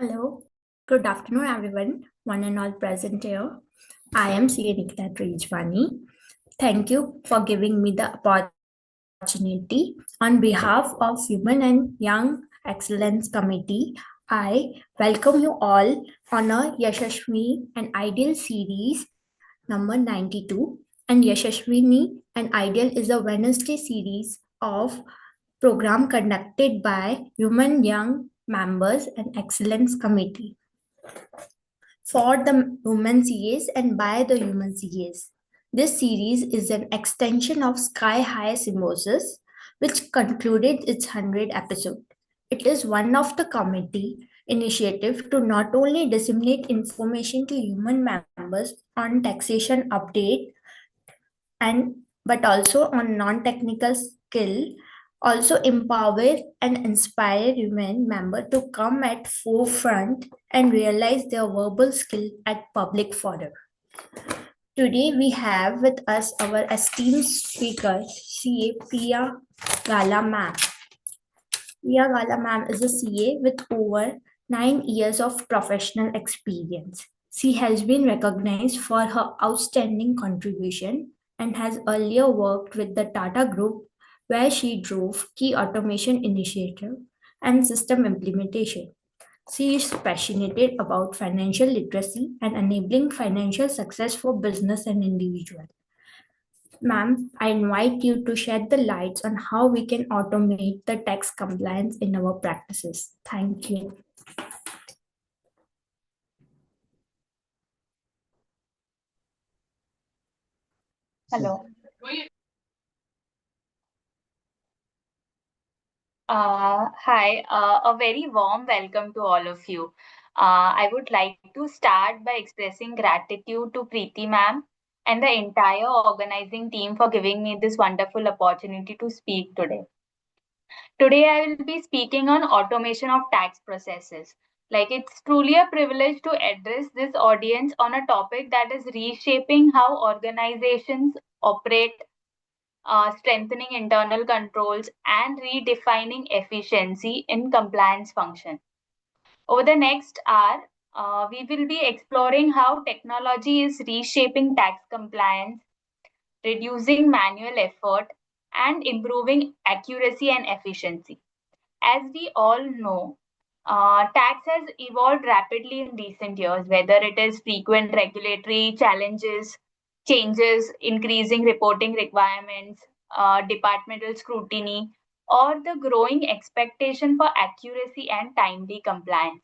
Hello, good afternoon, everyone, one and all present here. I am CA Nikita Trijwani. Thank you for giving me the opportunity. On behalf of Human and Young Excellence Committee, I welcome you all on a Yashashvi and Ideal series number 92. And Yashashvini and Ideal is a Wednesday series of program conducted by Human Young Members and Excellence Committee for the women CAs and by the human CAs. This series is an extension of Sky High Symbiosis, which concluded its 100th episode. It is one of the committee initiative to not only disseminate information to human members on taxation update and but also on non-technical skill, also empower and inspire women member to come at forefront and realize their verbal skill at public forum. Today we have with us our esteemed speaker, CA Priya Gala ma'am. Priya Gala ma'am is a CA with over 9 years of professional experience. She has been recognized for her outstanding contribution and has earlier worked with the Tata Group, where she drove key automation initiative and system implementation. She is passionate about financial literacy and enabling financial success for business and individual. Ma'am, I invite you to shed the lights on how we can automate the tax compliance in our practices. Thank you. Hello. Hi, a very warm welcome to all of you. I would like to start by expressing gratitude to Preeti ma'am and the entire organizing team for giving me this wonderful opportunity to speak today. Today, I will be speaking on automation of tax processes. Like, it's truly a privilege to address this audience on a topic that is reshaping how organizations operate, strengthening internal controls, and redefining efficiency in compliance function. Over the next hour, we will be exploring how technology is reshaping tax compliance, reducing manual effort, and improving accuracy and efficiency. As we all know, tax has evolved rapidly in recent years, whether it is frequent regulatory challenges, changes, increasing reporting requirements, departmental scrutiny, or the growing expectation for accuracy and timely compliance.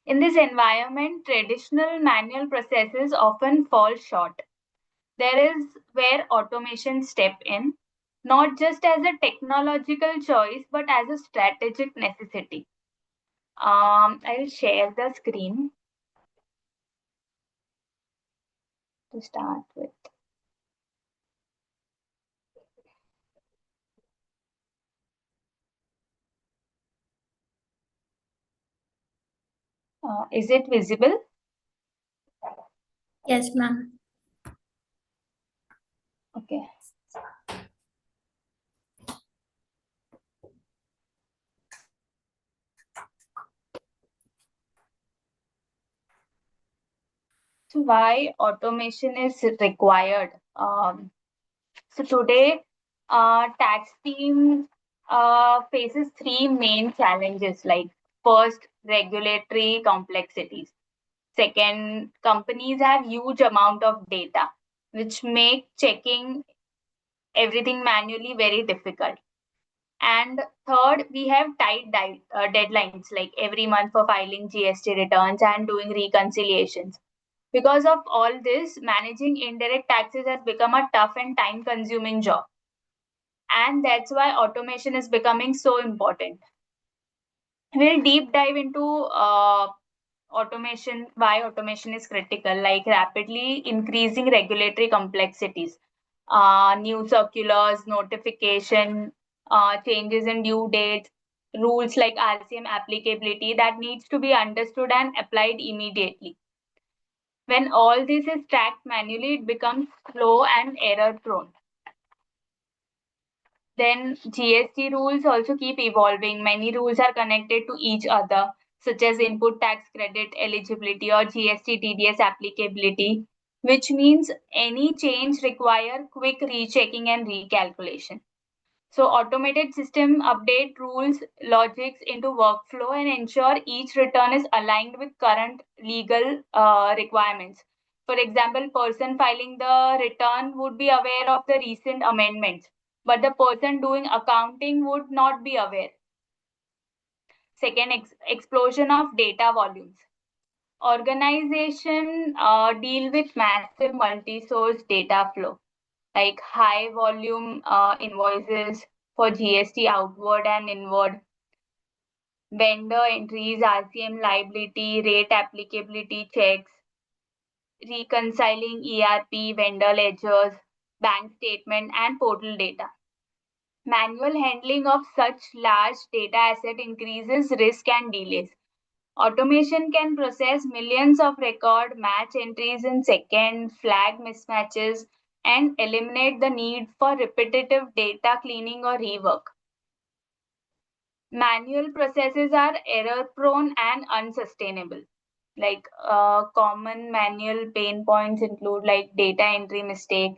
In this environment, traditional manual processes often fall short. There is where automation step in, not just as a technological choice, but as a strategic necessity. I'll share the screen to start with. Is it visible? Yes, ma'am. Okay. So why automation is required? So today, tax team faces three main challenges. Like first, regulatory complexities. Second, companies have huge amount of data, which make checking everything manually very difficult. And third, we have tight deadlines like every month for filing GST returns and doing reconciliations. Because of all this, managing indirect taxes has become a tough and time consuming job. And that's why automation is becoming so important. We'll deep dive into automation, why automation is critical, like rapidly increasing regulatory complexities, new circulars, notification, changes in due dates, rules like RCM applicability that needs to be understood and applied immediately. When all this is tracked manually, it becomes slow and error prone. Then GST rules also keep evolving. Many rules are connected to each other. such as input tax credit eligibility or GST TDS applicability, which means any change require quick rechecking and recalculation. So automated system update rules logics into workflow and ensure each return is aligned with current legal requirements. For example, person filing the return would be aware of the recent amendments, but the person doing accounting would not be aware. Second, explosion of data volumes. Organization deal with massive multi-source data flow, like high volume invoices for GST outward and inward, vendor entries, RCM liability, rate applicability checks, reconciling ERP, vendor ledgers, bank statement, and portal data. Manual handling of such large data asset increases risk and delays. Automation can process millions of record match entries in seconds, flag mismatches, and eliminate the need for repetitive data cleaning or rework. Manual processes are error prone and unsustainable. Like common manual pain points include like data entry mistake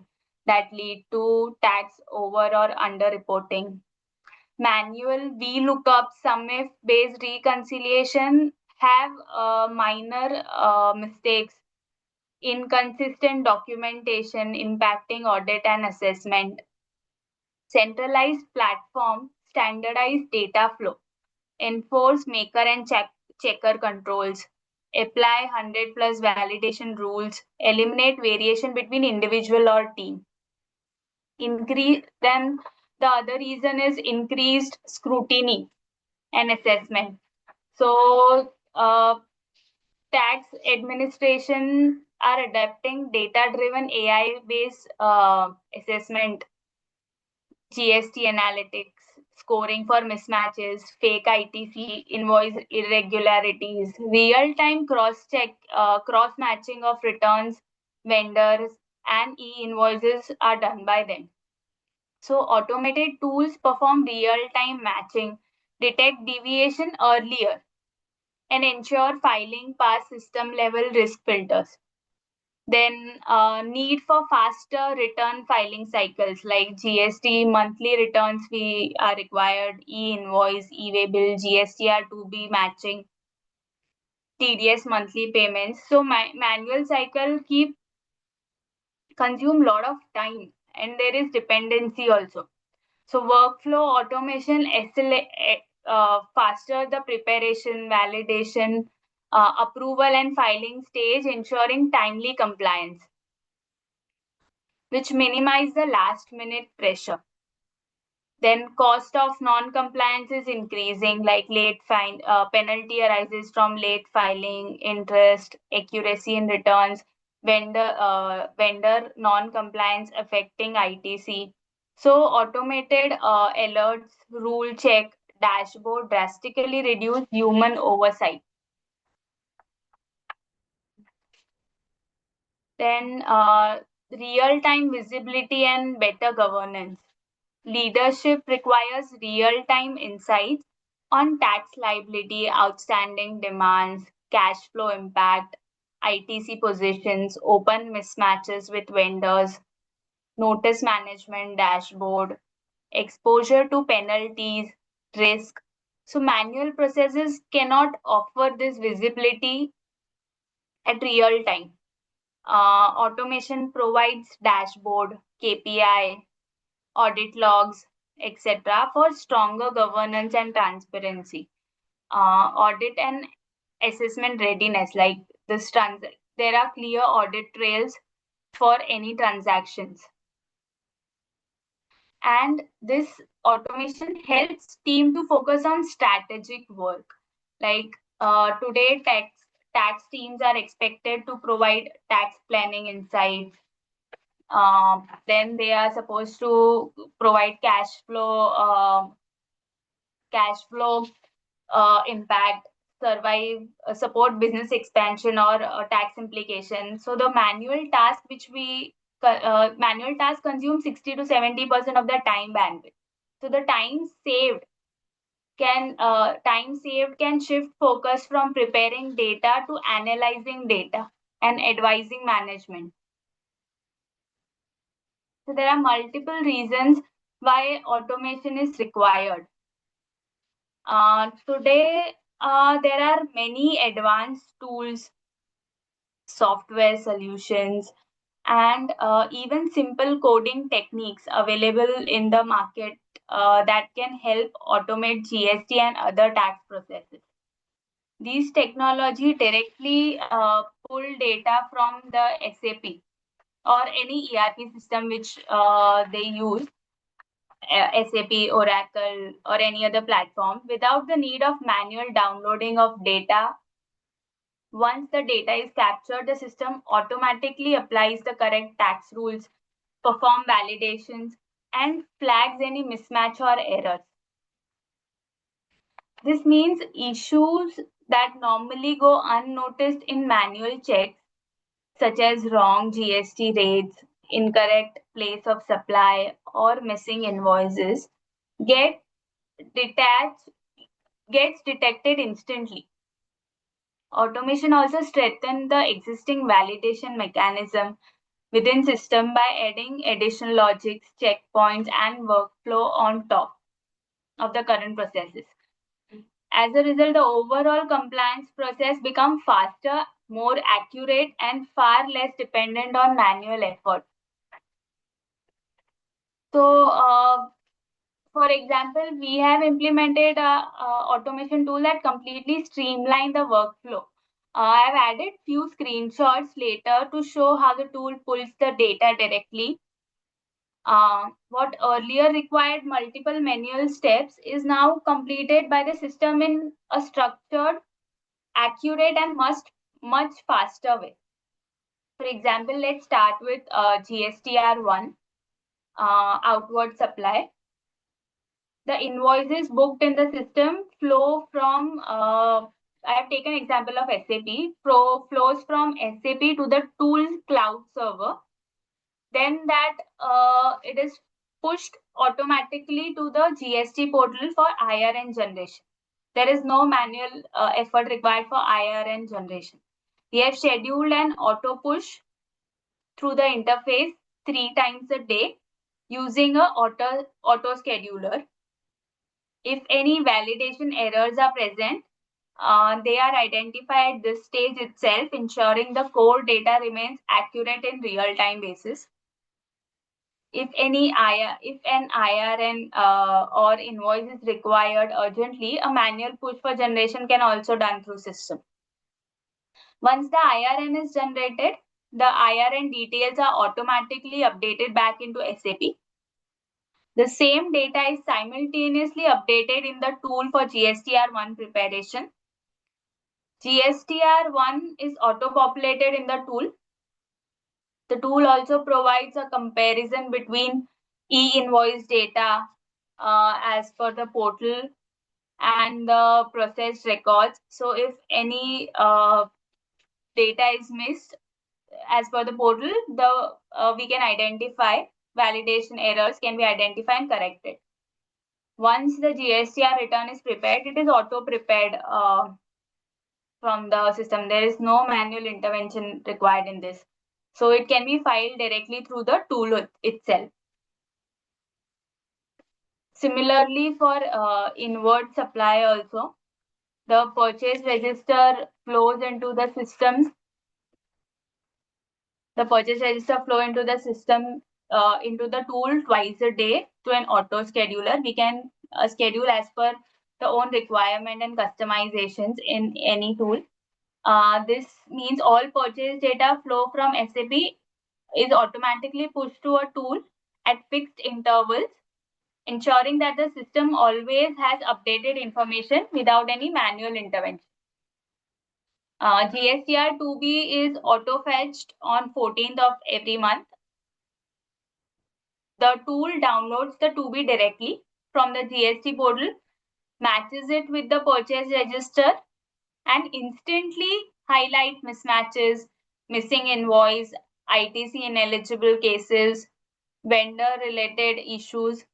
that lead to tax over or under reporting. Manual VLOOKUP, SUMIF based reconciliation have minor mistakes, inconsistent documentation impacting audit and assessment. Centralized platform, standardized data flow, enforce maker and checker controls, apply 100 plus validation rules, eliminate variation between individual or team. Then the other reason is increased scrutiny and assessment. So tax administration are adapting data-driven AI-based assessment, GST analytics, scoring for mismatches, fake ITC, invoice irregularities, real-time cross-check, cross-matching of returns, vendors, and e-invoices are done by them. So automated tools perform real-time matching, detect deviation earlier, and ensure filing past system level risk filters. Then need for faster return filing cycles like GST monthly returns we are required, e-invoice, e-way bill, GSTR to be matching, TDS monthly payments. So manual cycle consume lot of time and there is dependency also. So workflow automation faster the preparation, validation, approval and filing stage, ensuring timely compliance, which minimize the last minute pressure. Then cost of non-compliance is increasing, like late fine penalty arises from late filing, interest, accuracy in returns, vendor non-compliance affecting ITC. So automated alerts, rule check, dashboard drastically reduce human oversight. Then real-time visibility and better governance. Leadership requires real-time insights on tax liability, outstanding demands, cash flow impact, ITC positions, open mismatches with vendors, notice management dashboard, exposure to penalties, risk. So manual processes cannot offer this visibility at real time. Automation provides dashboard, KPI, audit logs, etc., for stronger governance and transparency. Audit and assessment readiness, like this there are clear audit trails for any transactions. And this automation helps team to focus on strategic work. Like today, tax teams are expected to provide tax planning insights. Then they are supposed to provide cash flow impact, support business expansion or tax implication. So the manual task consumes 60 to 70% of the time bandwidth. So the time saved time saved can shift focus from preparing data to analyzing data and advising management. So there are multiple reasons why automation is required. Today, there are many advanced tools, software solutions, and even simple coding techniques available in the market that can help automate GST and other tax processes. These technology directly pull data from the SAP or any ERP system which they use, SAP, Oracle, or any other platform, without the need of manual downloading of data. Once the data is captured, the system automatically applies the correct tax rules, perform validations, and flags any mismatch or errors. This means issues that normally go unnoticed in manual checks, such as wrong GST rates, incorrect place of supply, or missing invoices, gets detected instantly. Automation also strengthens the existing validation mechanism within system by adding additional logics, checkpoints, and workflow on top of the current processes. As a result, the overall compliance process becomes faster, more accurate, and far less dependent on manual effort. So, for example, we have implemented a automation tool that completely streamlined the workflow. I have added few screenshots later to show how the tool pulls the data directly. What earlier required multiple manual steps is now completed by the system in a structured, accurate, and much faster way. For example, let's start with GSTR1, outward supply. The invoices booked in the system flow from, I have taken example of SAP, flows from SAP to the tool's cloud server. Then that it is pushed automatically to the GST portal for IRN generation. There is no manual effort required for IRN generation. We have scheduled an auto push through the interface 3 times a day using a auto scheduler. If any validation errors are present, they are identified at this stage itself, ensuring the core data remains accurate in real-time basis. If an IRN or invoice is required urgently, a manual push for generation can also done through system. Once the IRN is generated, the IRN details are automatically updated back into SAP. The same data is simultaneously updated in the tool for GSTR1 preparation. GSTR1 is auto-populated in the tool. The tool also provides a comparison between e-invoice data as per the portal and the processed records. So if any data is missed as per the portal, we can identify validation errors can be identified and corrected. Once the GSTR return is prepared, it is auto-prepared from the system. There is no manual intervention required in this. So it can be filed directly through the tool itself. Similarly, for inward supply also, the purchase register flows into the systems. The purchase register flow into the system, into the tool twice a day to an auto scheduler. We can schedule as per the own requirement and customizations in any tool. This means all purchase data flow from SAP is automatically pushed to a tool at fixed intervals, ensuring that the system always has updated information without any manual intervention. GSTR 2B is auto-fetched on 14th of every month. The tool downloads the 2B directly from the GST portal, matches it with the purchase register, and instantly highlight mismatches, missing invoice, ITC ineligible cases, vendor-related issues.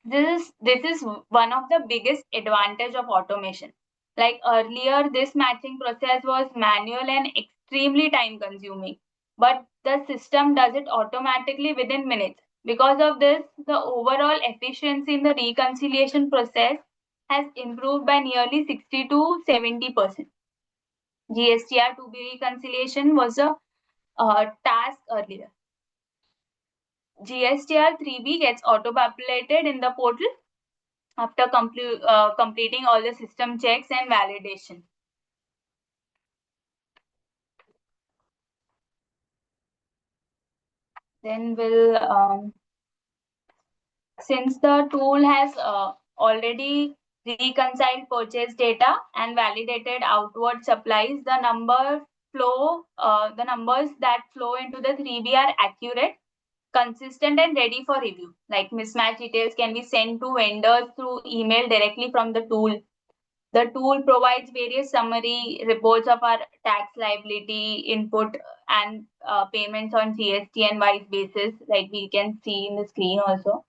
This is one of the biggest advantage of automation. Like earlier, this matching process was manual and extremely time consuming, but the system does it automatically within minutes. Because of this, the overall efficiency in the reconciliation process has improved by nearly 60 to 70%. GSTR to be reconciliation was a task earlier. GSTR 3B gets auto-populated in the portal after completing all the system checks and validation. Then since the tool has already reconciled purchase data and validated outward supplies, the the numbers that flow into the 3B are accurate, consistent, and ready for review. Like mismatch details can be sent to vendors through email directly from the tool. The tool provides various summary reports of our tax liability, input, and payments on GST and vice basis, like we can see in the screen also.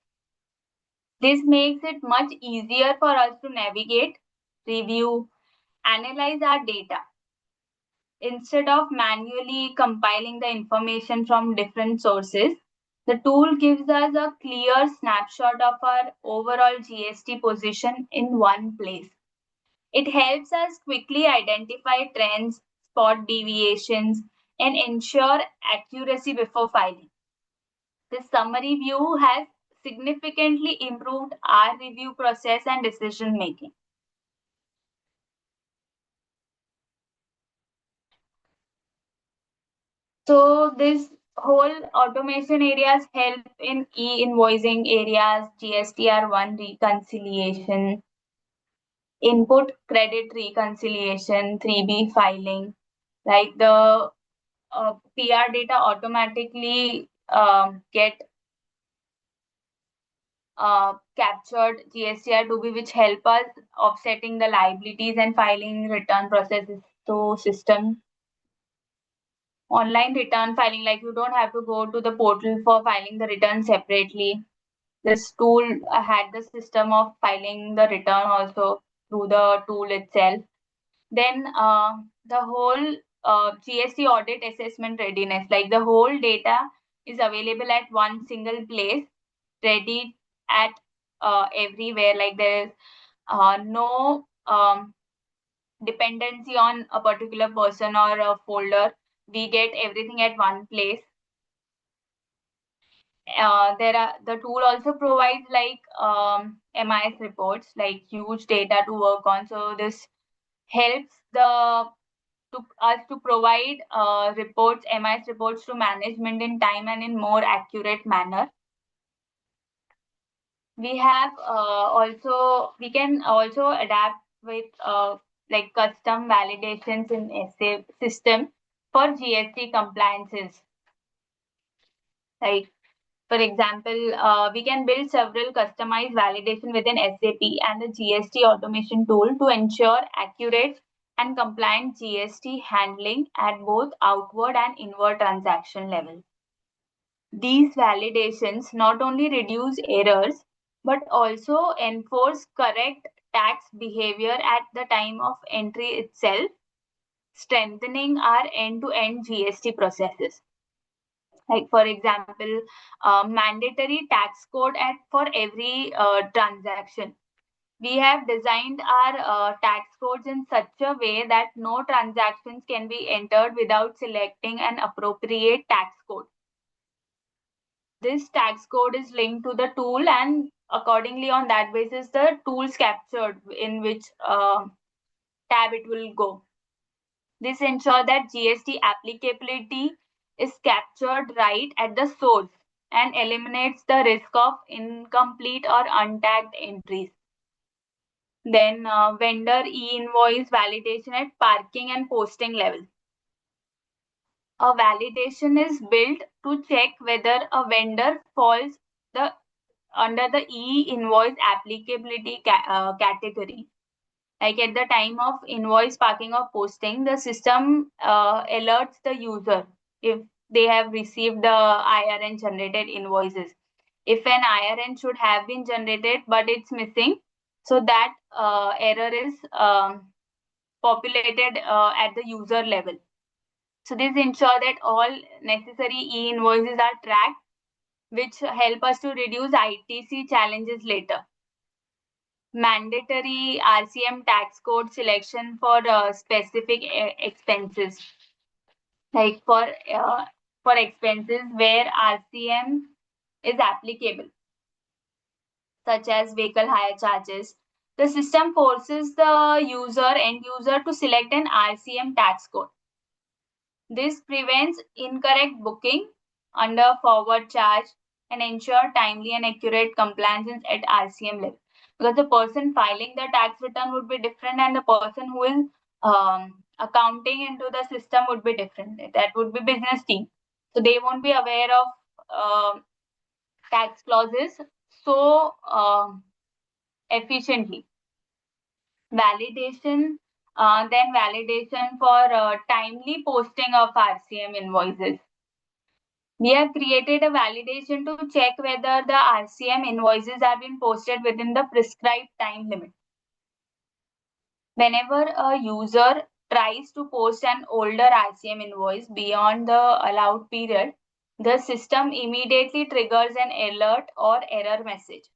This makes it much easier for us to navigate, review, analyze our data. Instead of manually compiling the information from different sources, the tool gives us a clear snapshot of our overall GST position in one place. It helps us quickly identify trends, spot deviations, and ensure accuracy before filing. This summary view has significantly improved our review process and decision making. So this whole automation areas help in e-invoicing areas, GSTR1 reconciliation, input credit reconciliation, 3B filing, like the PR data automatically get captured GSTR2B, which help us offsetting the liabilities and filing return processes to system. Online return filing, like you don't have to go to the portal for filing the return separately. This tool had the system of filing the return also through the tool itself. Then the whole GST audit assessment readiness, like the whole data is available at one single place, ready at everywhere. Like there is no dependency on a particular person or a folder. We get everything at one place. The tool also provides like MIS reports, like huge data to work on. So this helps us to provide reports, MIS reports to management in time and in more accurate manner. We can also adapt with like custom validations in SA system for GST compliances. Like for example, we can build several customized validation within SAP and the GST automation tool to ensure accurate and compliant GST handling at both outward and inward transaction level. These validations not only reduce errors, but also enforce correct tax behavior at the time of entry itself, strengthening our end-to-end GST processes. Like for example, mandatory tax code for every transaction. We have designed our tax codes in such a way that no transactions can be entered without selecting an appropriate tax code. This tax code is linked to the tool, and accordingly on that basis, the tool is captured in which tab it will go. This ensures that GST applicability is captured right at the source and eliminates the risk of incomplete or untagged entries. Then vendor e-invoice validation at parking and posting level. A validation is built to check whether a vendor falls under the e-invoice applicability category. Like at the time of invoice parking or posting, the system alerts the user if they have received the IRN generated invoices. if an IRN should have been generated but it's missing, so that error is populated at the user level. So this ensure that all necessary e-invoices are tracked, which help us to reduce ITC challenges later. Mandatory RCM tax code selection for specific expenses, like for expenses where RCM is applicable, such as vehicle hire charges. The system forces the end user to select an RCM tax code. This prevents incorrect booking under forward charge and ensure timely and accurate compliance at RCM level. Because the person filing the tax return would be different and the person who is accounting into the system would be different. That would be business team. So they won't be aware of tax clauses so efficiently. Validation, then validation for timely posting of RCM invoices. We have created a validation to check whether the RCM invoices have been posted within the prescribed time limit. Whenever a user tries to post an older RCM invoice beyond the allowed period, the system immediately triggers an alert or error message.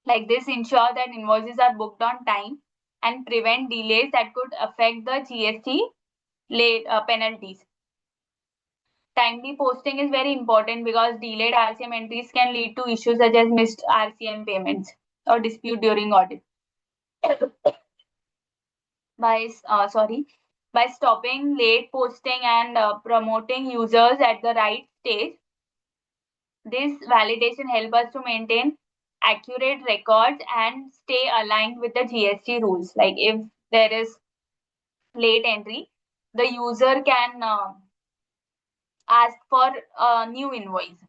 Like this ensure that invoices are booked on time and prevent delays that could affect the GST late penalties. Timely posting is very important because delayed RCM entries can lead to issues such as missed RCM payments or dispute during audit. By stopping late posting and promoting users at the right stage, this validation helps us to maintain accurate records and stay aligned with the GST rules. Like if there is late entry, the user can ask for a new invoice.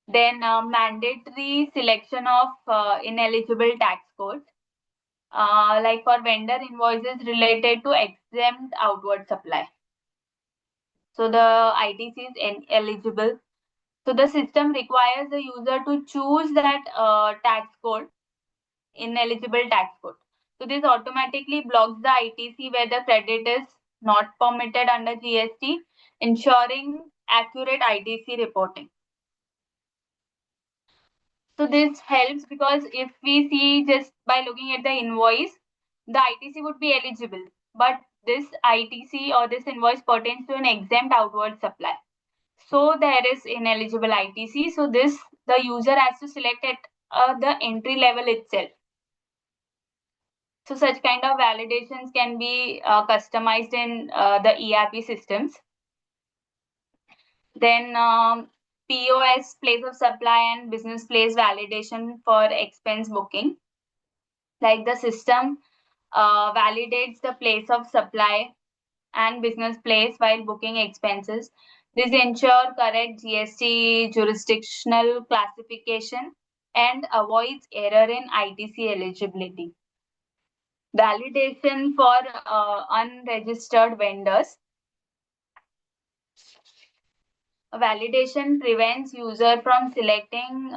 Then mandatory selection of ineligible tax codes, like for vendor invoices related to exempt outward supply. So the ITC is eligible. So the system requires the user to choose that tax code, ineligible tax code. So this automatically blocks the ITC where the credit is not permitted under GST, ensuring accurate ITC reporting. So this helps because if we see just by looking at the invoice, the ITC would be eligible, but this ITC or this invoice pertains to an exempt outward supply. So there is ineligible ITC. So the user has to select at the entry level itself. So such kind of validations can be customized in the ERP systems. Then POS, place of supply, and business place validation for expense booking. Like the system validates the place of supply and business place while booking expenses. This ensures correct GST jurisdictional classification and avoids error in ITC eligibility. Validation for unregistered vendors. Validation prevents user from selecting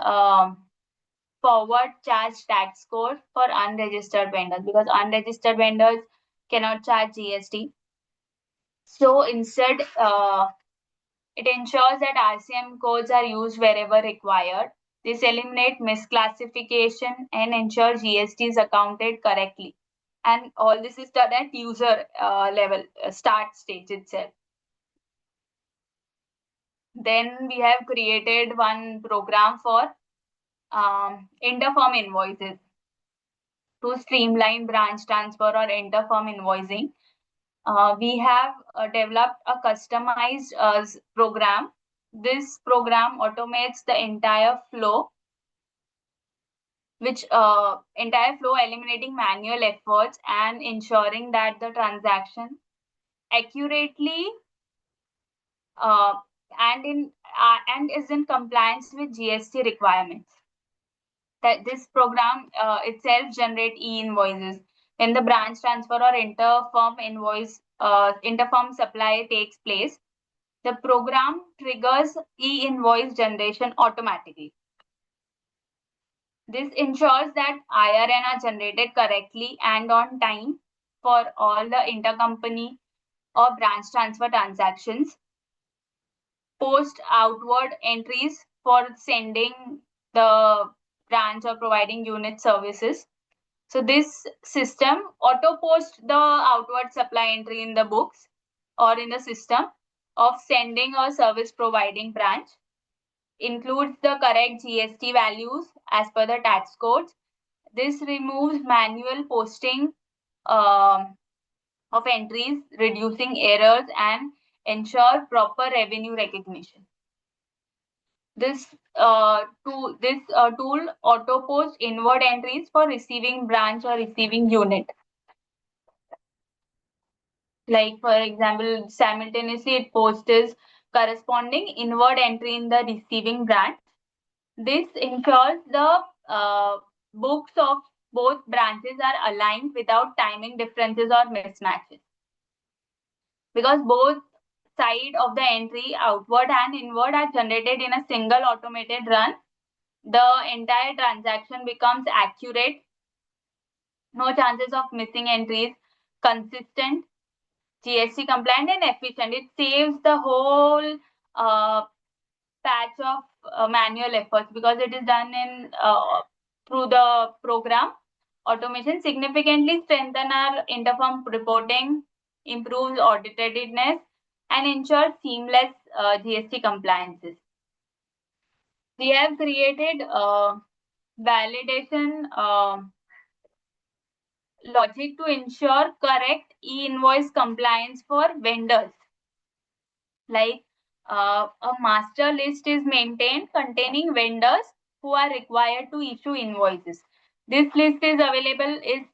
forward charge tax code for unregistered vendors because unregistered vendors cannot charge GST. So instead, it ensures that RCM codes are used wherever required. This eliminates misclassification and ensures GST is accounted correctly. And all this is done at user level, start stage itself. Then we have created one program for interfirm invoices to streamline branch transfer or interfirm invoicing. We have developed a customized program. This program automates the entire flow, eliminating manual efforts and ensuring that the transaction accurately and is in compliance with GST requirements. That this program itself generate e-invoices. When the branch transfer or interfirm supply takes place, The program triggers e-invoice generation automatically. This ensures that IRN are generated correctly and on time for all the intercompany or branch transfer transactions. Post outward entries for sending the branch or providing unit services. So this system auto post the outward supply entry in the books or in the system of sending or service providing branch, includes the correct GST values as per the tax codes. This removes manual posting of entries, reducing errors and ensure proper revenue recognition. This tool auto post inward entries for receiving branch or receiving unit. Like for example, simultaneously it posts corresponding inward entry in the receiving branch. This ensures the books of both branches are aligned without timing differences or mismatches. Because both side of the entry, outward and inward, are generated in a single automated run, the entire transaction becomes accurate, no chances of missing entries, consistent, GST compliant and efficient. It saves the whole patch of manual efforts because it is done in through the program. Automation significantly strengthen our interfirm reporting, improves auditedness, and ensures seamless GST compliances. We have created validation logic to ensure correct e-invoice compliance for vendors. Like a master list is maintained containing vendors who are required to issue invoices. This list is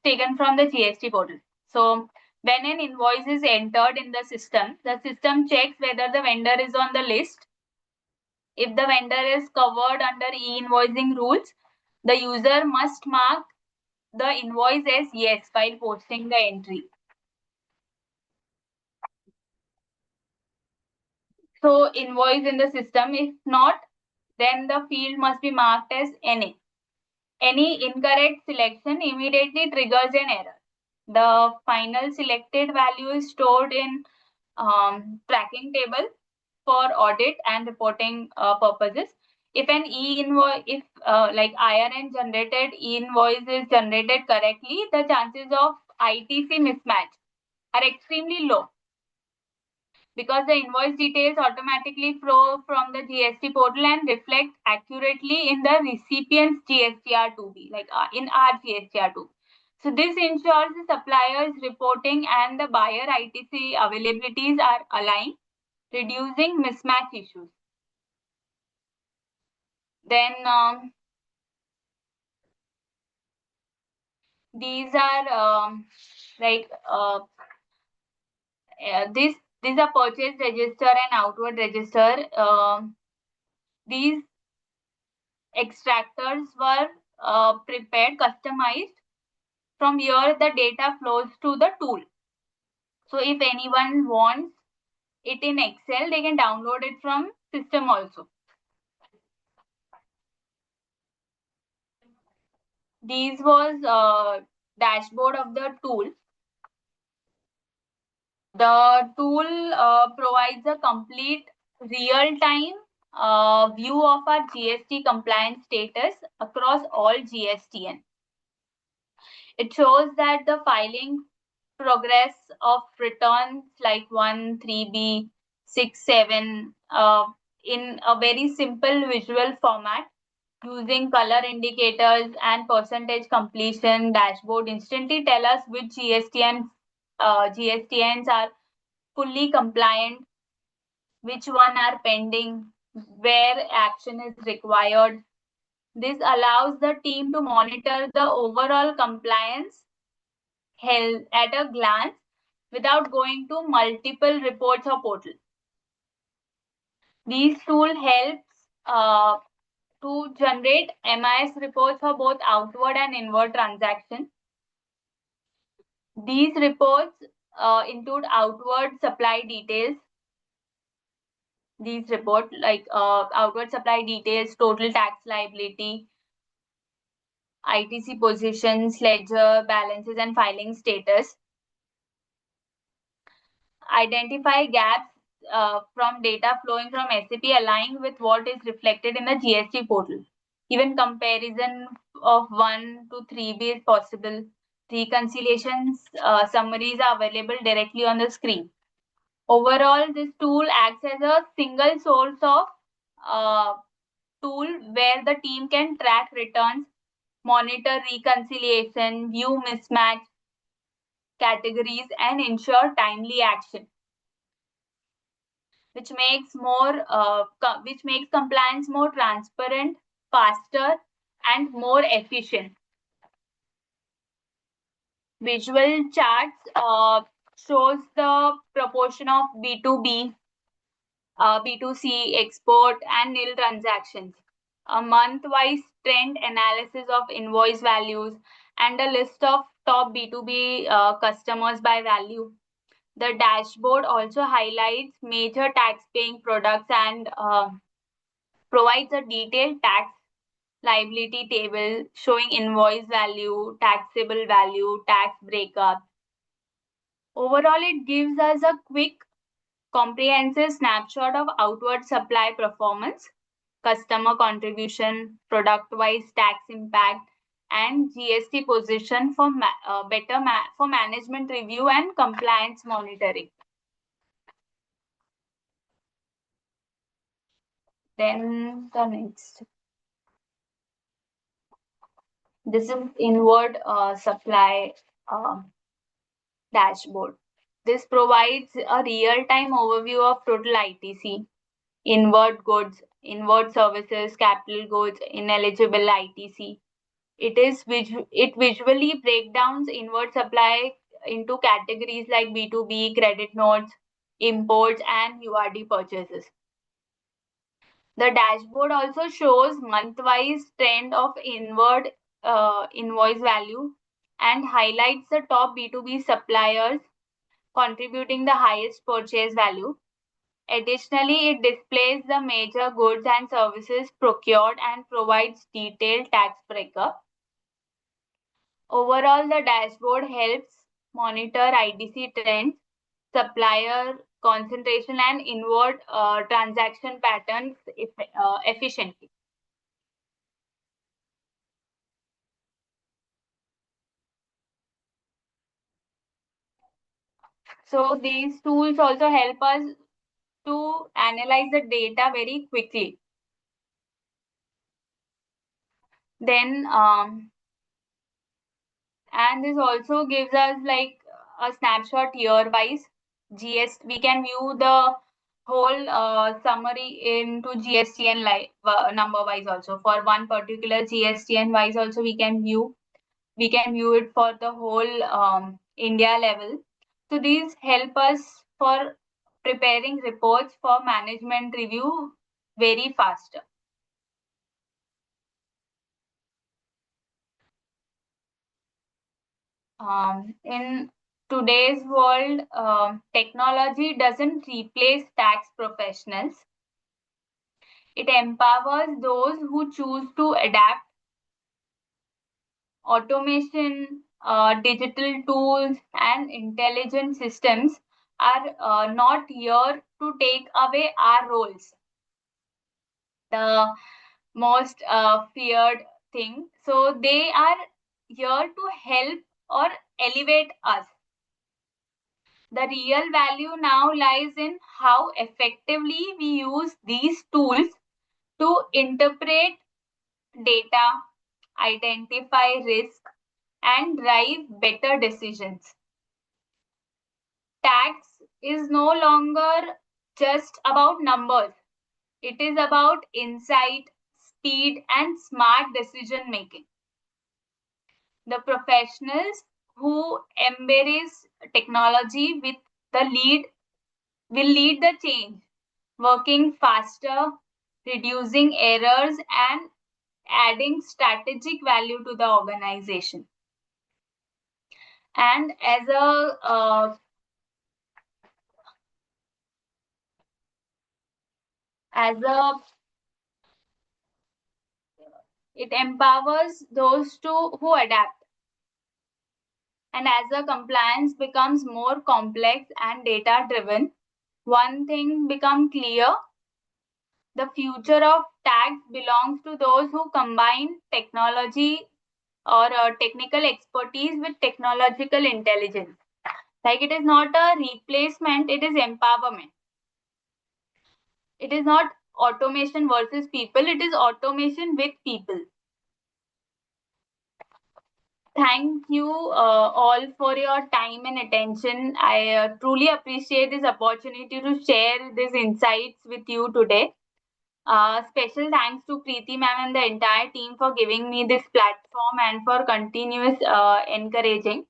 taken from the GST portal. So when an invoice is entered in the system checks whether the vendor is on the list. If the vendor is covered under e-invoicing rules, the user must mark the invoice as yes while posting the entry. So invoice in the system, if not, then the field must be marked as NA. Any incorrect selection immediately triggers an error. The final selected value is stored in tracking table for audit and reporting purposes. If an e-invoice, if like IRN generated e-invoice is generated correctly, the chances of ITC mismatch are extremely low because the invoice details automatically flow from the GST portal and reflect accurately in the recipient's GSTR2B, like in our GSTR2. So this ensures the supplier's reporting and the buyer ITC availabilities are aligned, reducing mismatch issues. Then these are these are purchase register and outward register. These extractors were prepared, customized. From here, the data flows to the tool. So if anyone wants it in Excel, they can download it from system also. This was dashboard of the tool. The tool provides a complete real-time view of our GST compliance status across all GSTN. It shows that the filing progress of returns like 1, 3B, 6, 7 in a very simple visual format using color indicators and percentage completion dashboard instantly tell us which GSTNs are fully compliant, which one are pending, where action is required. This allows the team to monitor the overall compliance health at a glance without going to multiple reports or portals. These tool helps to generate MIS reports for both outward and inward transactions. These reports include outward supply details, these report like outward supply details, total tax liability, ITC positions, ledger balances, and filing status. Identify gaps from data flowing from SAP aligned with what is reflected in the GST portal. Even comparison of 1 to 3B is possible. Reconciliations summaries are available directly on the screen. Overall, this tool acts as a single source of tool where the team can track returns, monitor reconciliation, view mismatch categories, and ensure timely action, which makes compliance more transparent, faster, and more efficient. Visual charts shows the proportion of B2B, B2C, export, and nil transactions, a month-wise trend analysis of invoice values, and a list of top B2B customers by value. The dashboard also highlights major tax-paying products and provides a detailed tax liability table showing invoice value, taxable value, tax breakup. Overall, it gives us a quick, comprehensive snapshot of outward supply performance, customer contribution, product-wise tax impact, and GST position for for management review and compliance monitoring. Then the next. This is inward supply dashboard. This provides a real-time overview of total ITC, inward goods, inward services, capital goods, ineligible ITC. It visually breaks down inward supply into categories like B2B, credit notes, imports, and URD purchases. The dashboard also shows month-wise trend of inward invoice value and highlights the top B2B suppliers contributing the highest purchase value. Additionally, it displays the major goods and services procured and provides detailed tax breakup. Overall, the dashboard helps monitor ITC trends, supplier concentration, and inward transaction patterns efficiently. So these tools also help us to analyze the data very quickly. Then, and this also gives us like a snapshot year-wise. We can view the whole summary into GSTN number-wise also. For one particular GSTN-wise also we can view it for the whole India level. So these help us for preparing reports for management review very faster. In today's world, technology doesn't replace tax professionals. It empowers those who choose to adapt. Automation, digital tools, and intelligent systems are not here to take away our roles. The most feared thing. So they are here to help or elevate us. The real value now lies in how effectively we use these tools to interpret data, identify risk, and drive better decisions. Tax is no longer just about numbers. It is about insight, speed, and smart decision making. The professionals who embrace technology with the lead will lead the change, working faster, reducing errors, and adding strategic value to the organization. And as a it empowers those who adapt. And as the compliance becomes more complex and data driven, one thing becomes clear: the future of tax belongs to those who combine technology or technical expertise with technological intelligence. Like, it is not a replacement, it is empowerment. It is not automation versus people, it is automation with people. Thank you all for your time and attention. I truly appreciate this opportunity to share these insights with you today. Special thanks to Preeti ma'am and the entire team for giving me this platform and for continuous encouraging.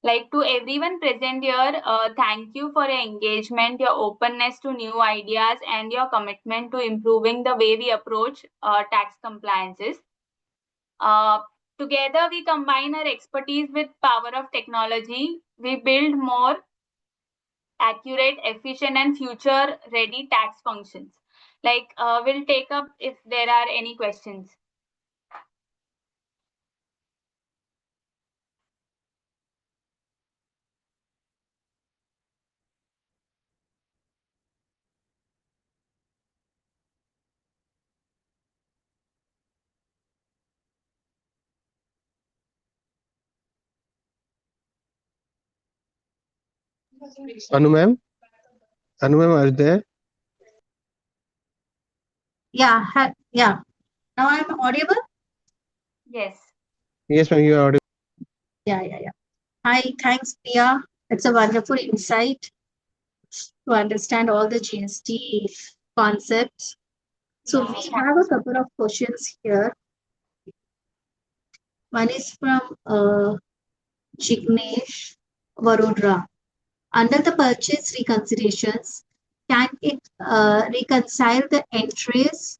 Like, to everyone present here, thank you for your engagement, your openness to new ideas, and your commitment to improving the way we approach tax compliances. Together, we combine our expertise with power of technology. We build more accurate, efficient, and future-ready tax functions. Like, we'll take up if there are any questions. Anu ma'am, are you there? Yeah, yeah. Now I'm audible? Yes. Yes, ma'am, you are audible. Yeah. Hi, thanks, Priya. It's a wonderful insight to understand all the GST concepts. So Yeah, we have a couple of questions here. One is from Jignesh Varodra. Under the purchase reconciliations, can it reconcile the entries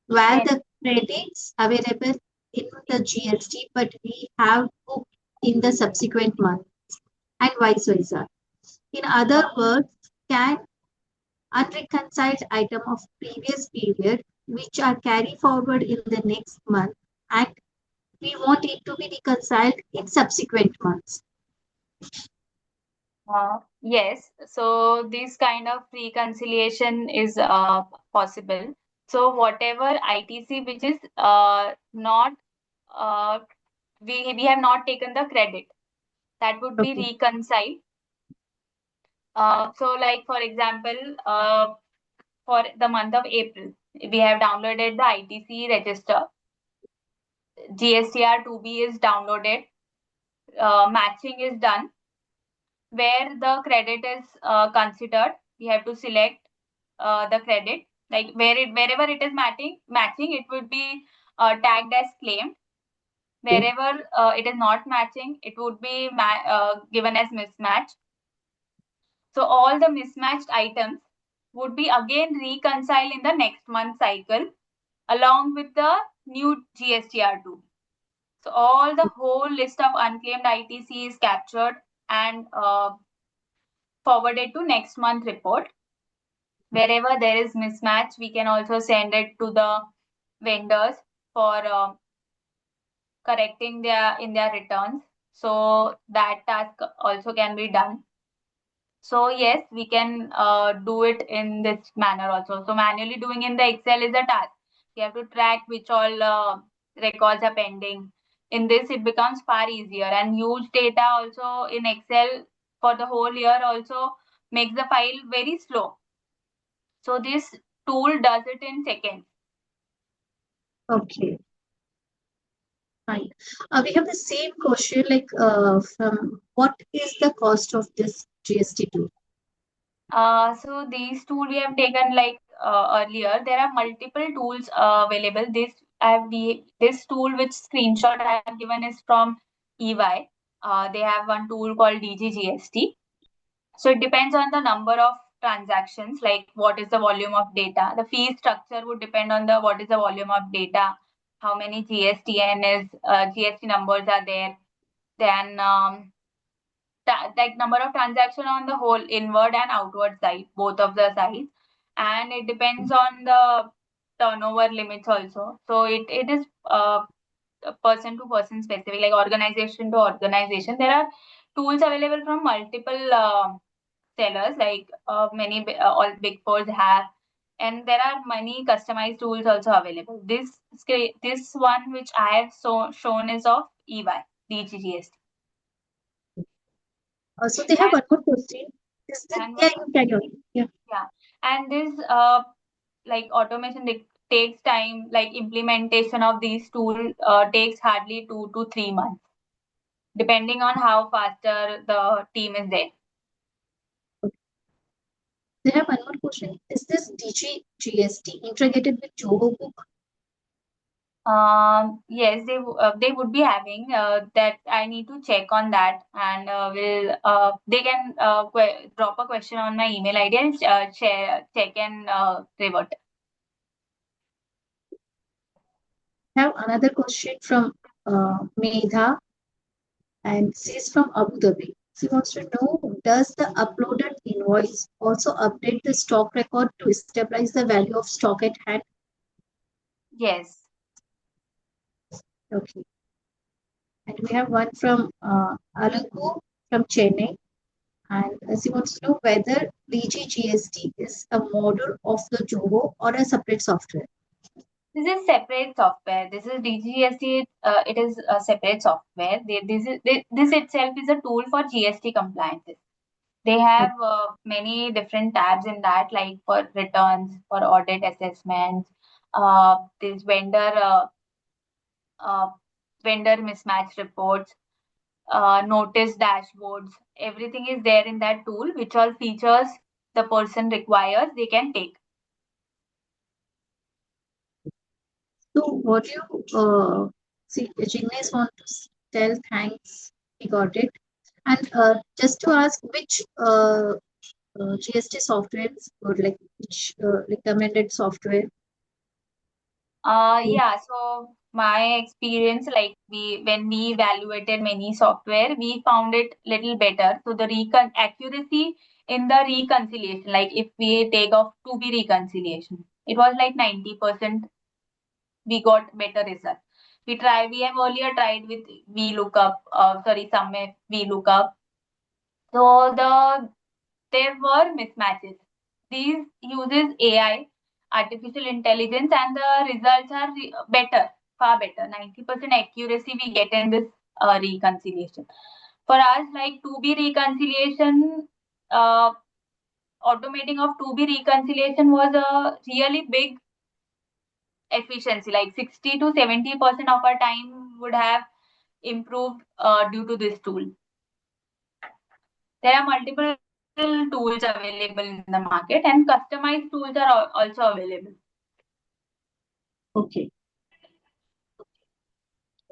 where the credits available in the GST, but we have booked in the subsequent month, and vice versa? In other words, can unreconciled item of previous period which are carried forward in the next month, and we want it to be reconciled in subsequent months? Yes, so this kind of reconciliation is possible. So whatever ITC which is not we have not taken the credit, that would be Okay. reconciled. So, like, for example, for the month of April, we have downloaded the ITC register. GSTR 2B is downloaded. Matching is done. Where the credit is considered, we have to select the credit. Like, wherever it is matching, it would be tagged as claimed. Wherever it is not matching, it would be given as mismatch. So all the mismatched items would be again reconciled in the next month cycle along with the new GSTR2. So all the whole list of unclaimed ITC is captured and forwarded to next month report. Wherever there is mismatch, we can also send it to the vendors for correcting in their returns. So that task also can be done. So yes, we can do it in this manner also. So manually doing in the Excel is a task. You have to track which all records are pending. In this, it becomes far easier, and huge data also in Excel for the whole year also makes the file very slow. So this tool does it in seconds. Okay. Fine. We have the same question, like from what is the cost of this GST tool? So these tools we have taken like earlier. There are multiple tools available. This tool which screenshot I have given is from EY. They have one tool called DGGST. So it depends on the number of transactions, like what is the volume of data. The fee structure would depend on the what is the volume of data, how many GST numbers are there, then like number of transaction on the whole inward and outward side, both of the sides, and it depends on the turnover limits also. So it is person to person specific, like organization to organization. There are tools available from multiple sellers, like all big fours have, and there are many customized tools also available. This one which I have shown is of EY, DGGST. So they have one more question. Is this, And yeah, you carry on. Yeah. And this like automation takes time, like implementation of these tools takes hardly 2 to 3 months, depending on how faster the team is there. They have one more question. Is this DGGST integrated with Joho Book? Yes, they would be having that. I need to check on that, and they can drop a question on my email ID and check and revert. Have another question from Medha, and she's from Abu Dhabi. She wants to know, does the uploaded invoice also update the stock record to stabilize the value of stock at hand? Yes. Okay. And we have one from Alangu from Chennai. And she wants to know whether DGGST is a module of the Joho or a separate software. This is separate software. This is DGST. It is a separate software. This itself is a tool for GST compliances. They have many different tabs in that, like for returns, for audit assessments, this vendor mismatch reports, notice dashboards. Everything is there in that tool, which all features the person requires, they can take. So what you see, Jignesh want to tell thanks, he got it. And just to ask which GST software is good, like which recommended software? Yeah, so my experience, like when we evaluated many software, we found it little better. So the accuracy in the reconciliation, like if we take off to be reconciliation, it was like 90%. We got better result. We have earlier tried with VLOOKUP, SUMIF, VLOOKUP. So there were mismatches. These uses AI, artificial intelligence, and the results are better, far better. 90% accuracy we get in this reconciliation. For us, like 2B reconciliation, automating of 2B reconciliation was a really big efficiency. Like 60 to 70% of our time would have improved due to this tool. There are multiple tools available in the market, and customized tools are also available. Okay.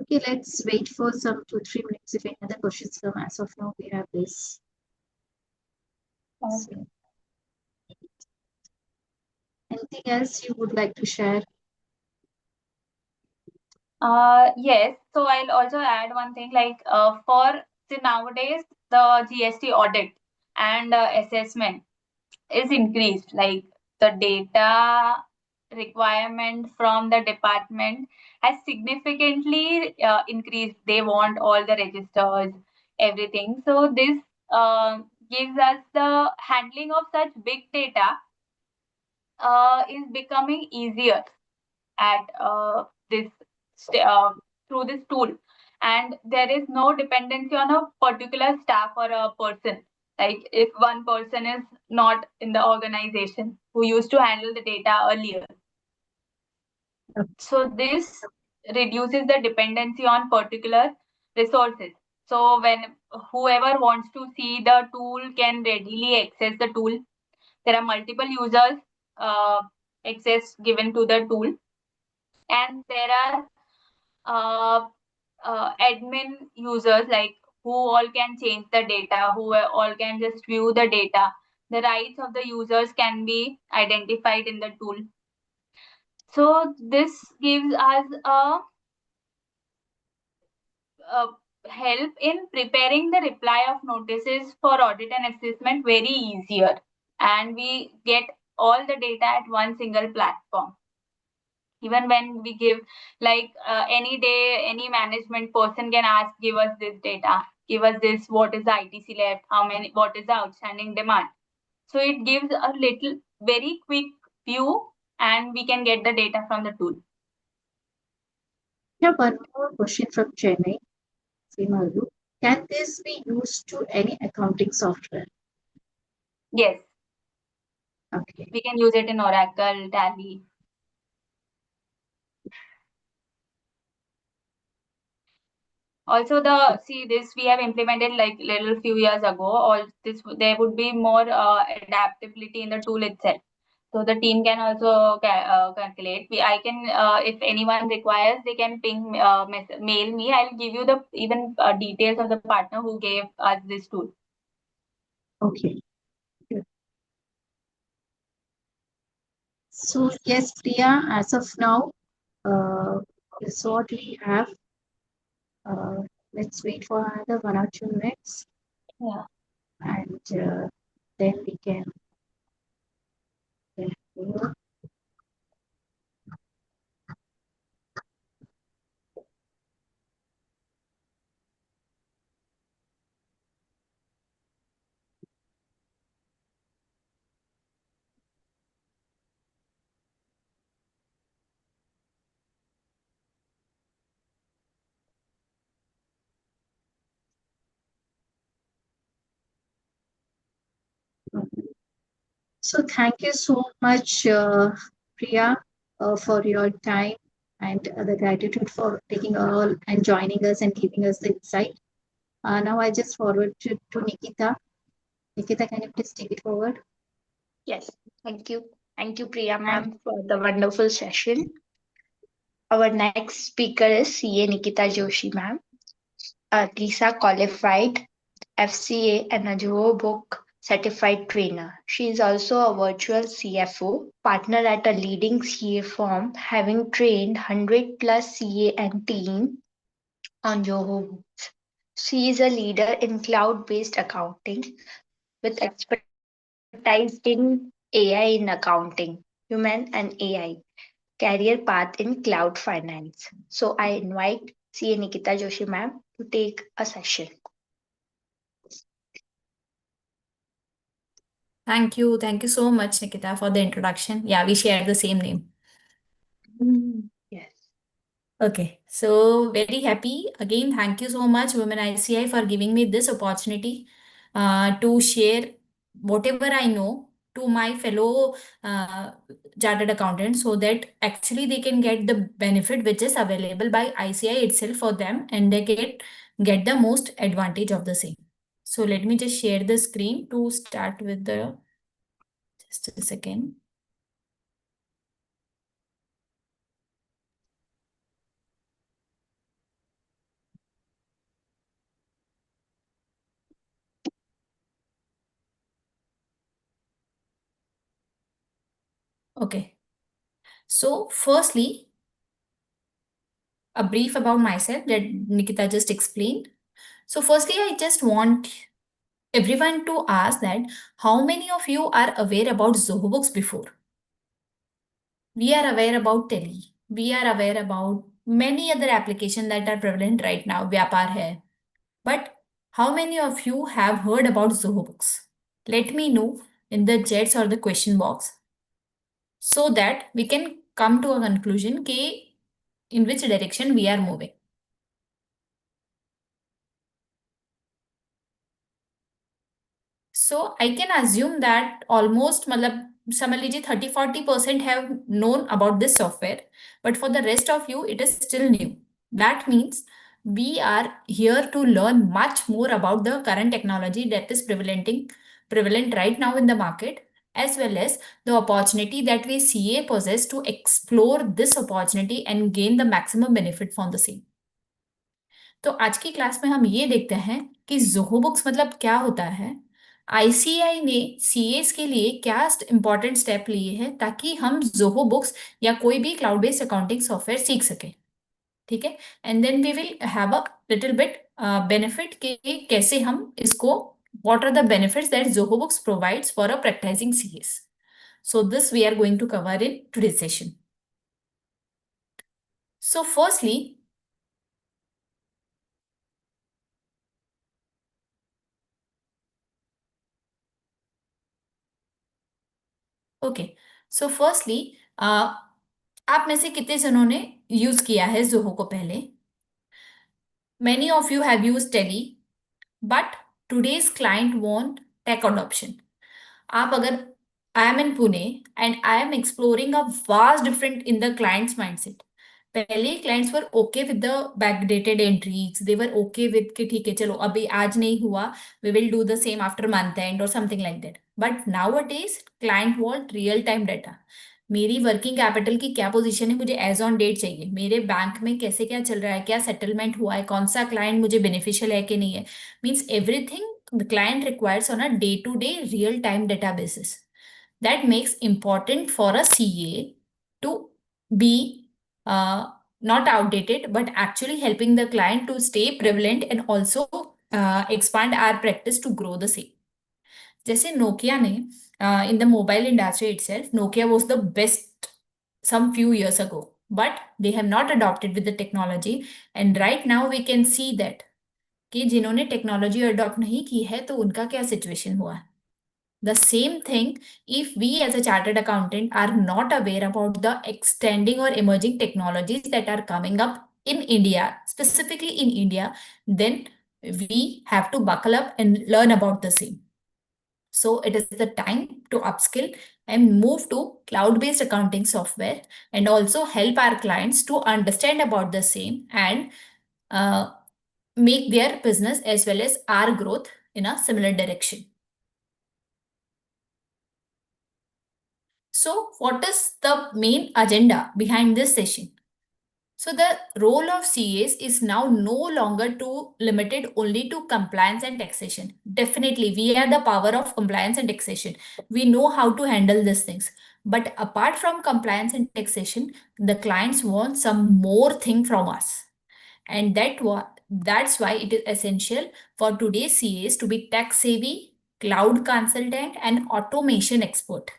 Okay, let's wait for some 2-3 minutes. If any other questions come, as of now, we have this. So, anything else you would like to share? Yes. So I'll also add one thing, like nowadays the GST audit and assessment is increased. Like the data requirement from the department has significantly increased. They want all the registers, everything. So this gives us the handling of such big data is becoming easier at this through this tool, and there is no dependency on a particular staff or a person. Like if one person is not in the organization who used to handle the data earlier, so this reduces the dependency on particular resources. So when whoever wants to see the tool can readily access the tool. There are multiple users access given to the tool, and there are admin users, like who all can change the data, who all can just view the data. The rights of the users can be identified in the tool. So this gives us a help in preparing the reply of notices for audit and assessment very easier, and we get all the data at one single platform. Even when we give, like any day, any management person can ask, give us this data, give us this, what is the ITC left, what is the outstanding demand. So it gives a little, very quick view, and we can get the data from the tool. Yeah, one more question from Chennai. Simalu. Can this be used to any accounting software? Yes, Okay. we can use it in Oracle, Tally. Also, this we have implemented like little few years ago. All this, there would be more adaptability in the tool itself. So the team can also calculate. I can, if anyone requires, they can mail me. I'll give you the even details of the partner who gave us this tool. Okay. Good. So yes, Priya, as of now, this is what we have. Let's wait for another 1 or 2 minutes. Yeah. And then we can continue. So thank you so much, Priya, for your time and the gratitude for taking all and joining us and giving us the insight. Now I just forward to Nikita. Nikita, can you please take it forward? Yes, thank you. Thank you, Priya ma'am, for the wonderful session. Our next speaker is CA Nikita Joshi ma'am, a LISA qualified FCA and a Zoho Book certified trainer. She is also a virtual CFO, partner at a leading CA firm, having trained 100 plus CA and team on Zoho Books. She is a leader in cloud-based accounting with expertise in AI in accounting, human and AI, career path in cloud finance. So I invite CA Nikita Joshi ma'am to take a session. Thank you. Thank you so much, Nikita, for the introduction. Yeah, we share the same name. Yes. Okay, so very happy. Again, thank you so much, Women ICI, for giving me this opportunity to share whatever I know to my fellow chartered accountants so that actually they can get the benefit which is available by ICI itself for them and they get the most advantage of the same. So let me just share the screen to start with the, just a second. Okay. So firstly, a brief about myself that Nikita just explained. So firstly, I just want everyone to ask that how many of you are aware about Zoho Books before? We are aware about Tele. We are aware about many other applications that are prevalent right now, Vyapar hai. But how many of you have heard about Zoho Books? Let me know in the chats or the question box so that we can come to a conclusion in which direction we are moving. So I can assume that almost समझ लीजिए 30-40% have known about this software, but for the rest of you, it is still new. That means we are here to learn much more about the current technology that is prevalent right now in the market, as well as the opportunity that we CA possess to explore this opportunity and gain the maximum benefit from the same. तो आज की class में हम ये देखते हैं कि Zoho books मतलब क्या होता है, आईसीआई ने सीएस के लिए क्या इंपॉर्टेंट स्टेप लिए हैं ताकि हम जोहो बुक्स या कोई भी क्लाउड बेस्ड अकाउंटिंग सॉफ्टवेयर सीख सके. ठीक है, and then we will have a little bit benefit के कैसे हम इसको, what are the benefits that Zoho books provides for a practising CS. So this we are going to cover in today's session. So firstly, आप में से कितने जनों ने यूज किया है जोहो को पहले? Many of you have used Tele, but today's client want tech adoption. आप अगर I am in Pune and I am exploring a vast different in the client's mindset. पहले clients were okay with the backdated entries. They were okay with कि ठीक है चलो अभी आज नहीं हुआ, we will do the same after month end or something like that. But nowadays client want real time data. मेरी वर्किंग कैपिटल की क्या पोजीशन है, मुझे एज ऑन डेट चाहिए, मेरे बैंक में कैसे क्या चल रहा है, क्या सेटलमेंट हुआ है, कौन सा क्लाइंट मुझे बेनिफिशियल है कि नहीं है, means everything the client requires on a day to day real time data basis. That makes important for a CA to be not outdated, but actually helping the client to stay prevalent and also expand our practice to grow the same. जैसे Nokia ने in the mobile industry itself, Nokia was the best some few years ago, but they have not adopted with the technology, and right now we can see that कि जिन्होंने technology adopt नहीं की है तो उनका क्या situation हुआ है. The same thing, if we as a chartered accountant are not aware about the extending or emerging technologies that are coming up in India, specifically in India, then we have to buckle up and learn about the same. So it is the time to upskill and move to cloud-based accounting software and also help our clients to understand about the same and make their business as well as our growth in a similar direction. So what is the main agenda behind this session? So the role of CAs is now no longer limited only to compliance and taxation. Definitely, we are the power of compliance and taxation. We know how to handle these things. But apart from compliance and taxation, the clients want some more thing from us. And that's why it is essential for today's CAs to be tech savvy, cloud consultant, and automation expert,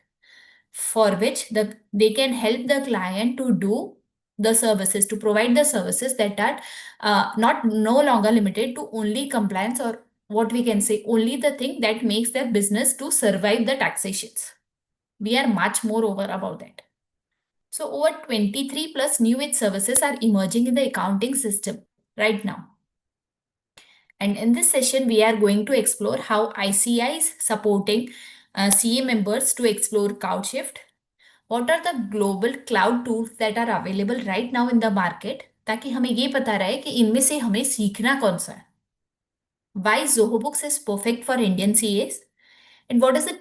for which they can help the client to do the services, to provide the services that are no longer limited to only compliance, or what we can say, only the thing that makes their business to survive the taxations. We are much more over about that. So over 23 plus new age services are emerging in the accounting system right now. And in this session, we are going to explore how ICI is supporting CA members to explore CloudShift. What are the global cloud tools that are available right now in the market, ताकि हमें ये पता रहे कि इनमें से हमें सीखना कौन सा है. Why Zoho Books is perfect for Indian CAs, and what is the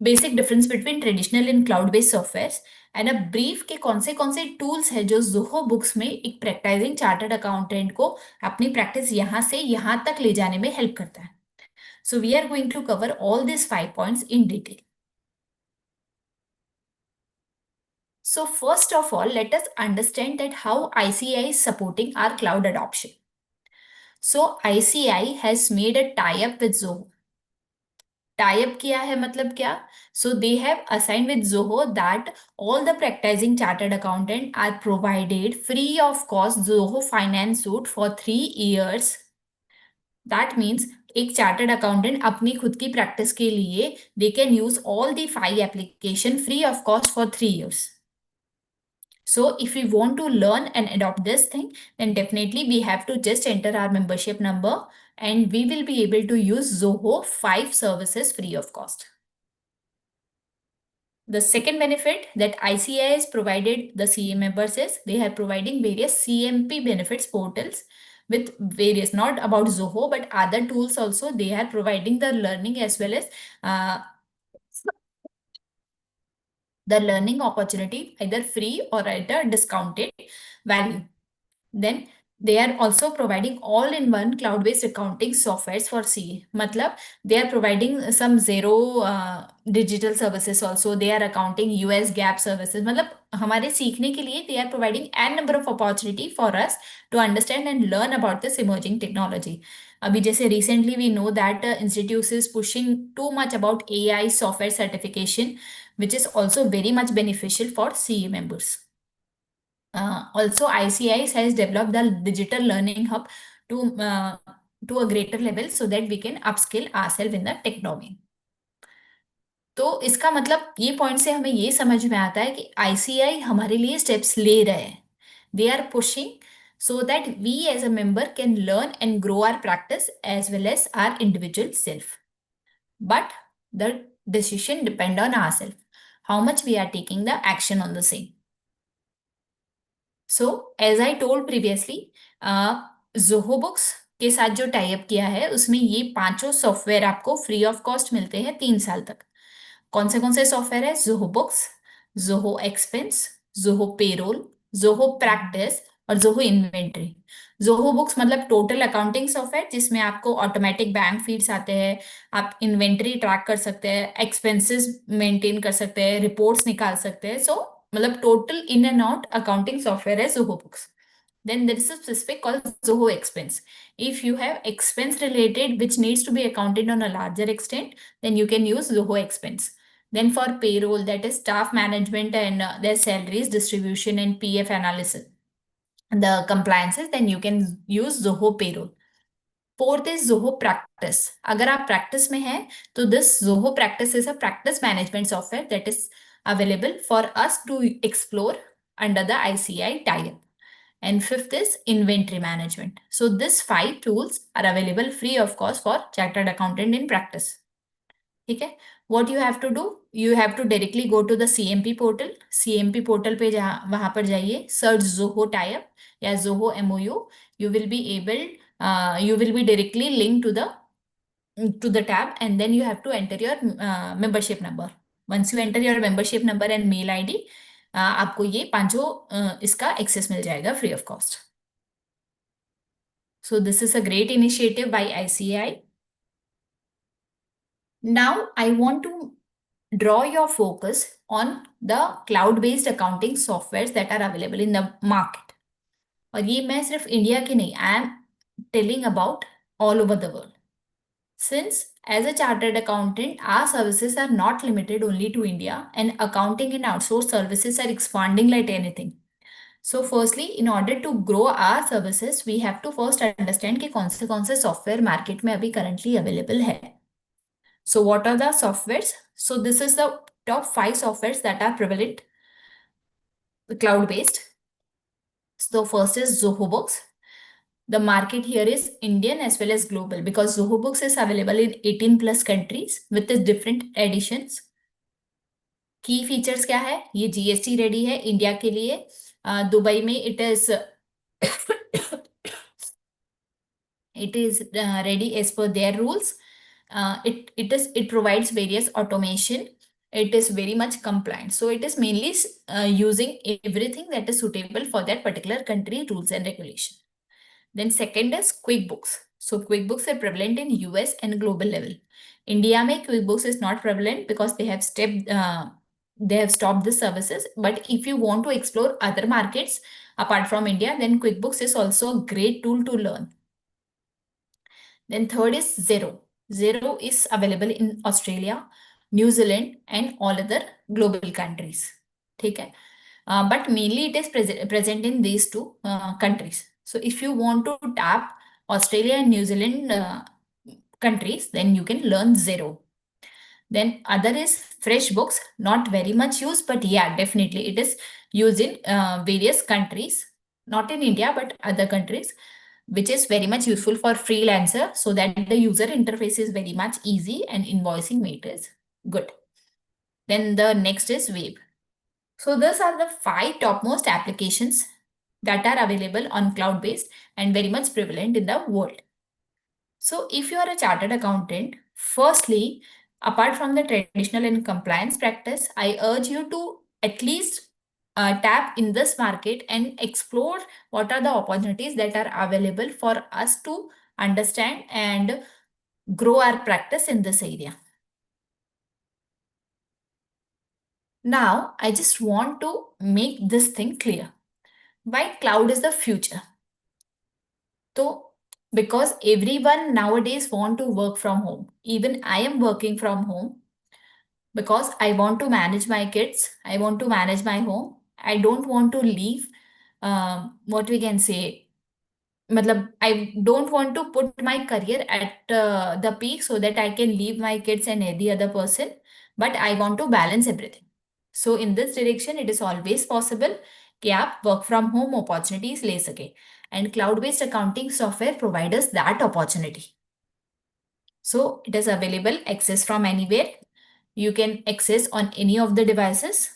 basic difference between traditional and cloud-based softwares, and a brief के कौन से tools है जो Zoho Books में एक practicing chartered accountant को अपनी practice यहाँ से यहाँ तक ले जाने में help करता है. So we are going to cover all these 5 points in detail. So first of all, let us understand that how ICI is supporting our cloud adoption. So ICI has made a tie-up with Zoho. Tie-up किया है मतलब क्या? So they have assigned with Zoho that all the practicing chartered accountant are provided free of cost Zoho Finance Suite for 3 years. That means एक chartered accountant अपनी खुद की practice के लिए they can use all the 5 application free of cost for 3 years. So if we want to learn and adopt this thing, then definitely we have to just enter our membership number and we will be able to use Zoho 5 services free of cost. The second benefit that ICI has provided the CA members is they are providing various CMP benefits portals with various, not about Zoho, but other tools also. They are providing the learning as well as the learning opportunity either free or at a discounted value. Then they are also providing all-in-one cloud-based accounting softwares for CA. Matlab, they are providing some zero digital services also. They are accounting US GAAP services. Matlab, हमारे सीखने के लिए they are providing n number of opportunity for us to understand and learn about this emerging technology. अभी जैसे recently we know that institutes is pushing too much about AI software certification, which is also very much beneficial for CA members. Also, ICIS has developed the digital learning hub to a greater level so that we can upskill ourselves in the tech domain. तो इसका मतलब ये point से हमें ये समझ में आता है कि ICI हमारे लिए स्टेप्स ले रहे हैं. They are pushing so that we as a member can learn and grow our practice as well as our individual self. But the decision depend on ourselves, how much we are taking the action on the same. So, as I told previously, Zoho Books के साथ जो type किया है उसमें ये 5 software आपको free of cost मिलते हैं 3 साल तक. कौन से सॉफ्टवेयर है? Zoho Books, Zoho Expense, Zoho Payroll, Zoho Practice और Zoho Inventory. Zoho Books मतलब टोटल अकाउंटिंग सॉफ्टवेयर जिसमें आपको ऑटोमेटिक बैंक फीड्स आते हैं, आप इन्वेंट्री ट्रैक कर सकते हैं, एक्सपेंसेस मेंटेन कर सकते हैं, रिपोर्ट्स निकाल सकते हैं. सो मतलब total in and out accounting software है Zoho Books. Then there is a specific called Zoho Expense. If you have expense related which needs to be accounted on a larger extent, then you can use Zoho Expense. Then for payroll, that is staff management and their salaries distribution and PF analysis, the compliances, then you can use Zoho Payroll. Fourth is Zoho Practice. अगर आप practice में हैं, तो this Zoho Practice is a practice management software that is available for us to explore under the ICI tie-up. And fifth is inventory management. So these 5 tools are available free of cost for chartered accountant in practice. Okay, what you have to do? You have to directly go to the CMP portal. CMP portal पे वहां पर जाइए, search Zoho tie-up या Zoho MOU. You will be directly linked to the tab, and then you have to enter your membership number. Once you enter your membership number and mail ID, आपको ये 5 इसका access मिल जाएगा free of cost. So this is a great initiative by ICI. Now I want to draw your focus on the cloud-based accounting softwares that are available in the market. और ये मैं सिर्फ India के नहीं, I am telling about all over the world. Since as a chartered accountant, our services are not limited only to India, and accounting and outsourced services are expanding like anything. So firstly, in order to grow our services, we have to first understand कि कौन से software market में अभी currently available है. So what are the softwares? So this is the top 5 softwares that are prevalent, cloud-based. So first is Zoho Books. The market here is Indian as well as global because Zoho Books is available in 18 plus countries with its different editions. Key features क्या है? ये GST ready है India के लिए. Dubai में it is ready as per their rules. It provides various automation. It is very much compliant. So it is mainly using everything that is suitable for that particular country rules and regulation. Then second is QuickBooks. So QuickBooks are prevalent in US and global level. India में QuickBooks is not prevalent because they have stopped the services. But if you want to explore other markets apart from India, then QuickBooks is also a great tool to learn. Then third is Xero. Xero is available in Australia, New Zealand, and all other global countries. ठीक है? But mainly it is present in these 2 countries. So if you want to tap Australia and New Zealand countries, then you can learn Xero. Then other is FreshBooks, not very much used, but yeah, definitely it is used in various countries, not in India, but other countries, which is very much useful for freelancer so that the user interface is very much easy and invoicing made is good. Then the next is Wave. So those are the 5 topmost applications that are available on cloud-based and very much prevalent in the world. So if you are a chartered accountant, firstly, apart from the traditional and compliance practice, I urge you to at least tap in this market and explore what are the opportunities that are available for us to understand and grow our practice in this area. Now, I just want to make this thing clear. Why cloud is the future? So, because everyone nowadays want to work from home. Even I am working from home. because I want to manage my kids, I want to manage my home, I don't want to leave, what we can say, matlab, I don't want to put my career at the peak so that I can leave my kids and any other person, but I want to balance everything. So in this direction, it is always possible कि आप work from home opportunities ले सके, and cloud-based accounting software provides us that opportunity. So it is available, access from anywhere. You can access on any of the devices.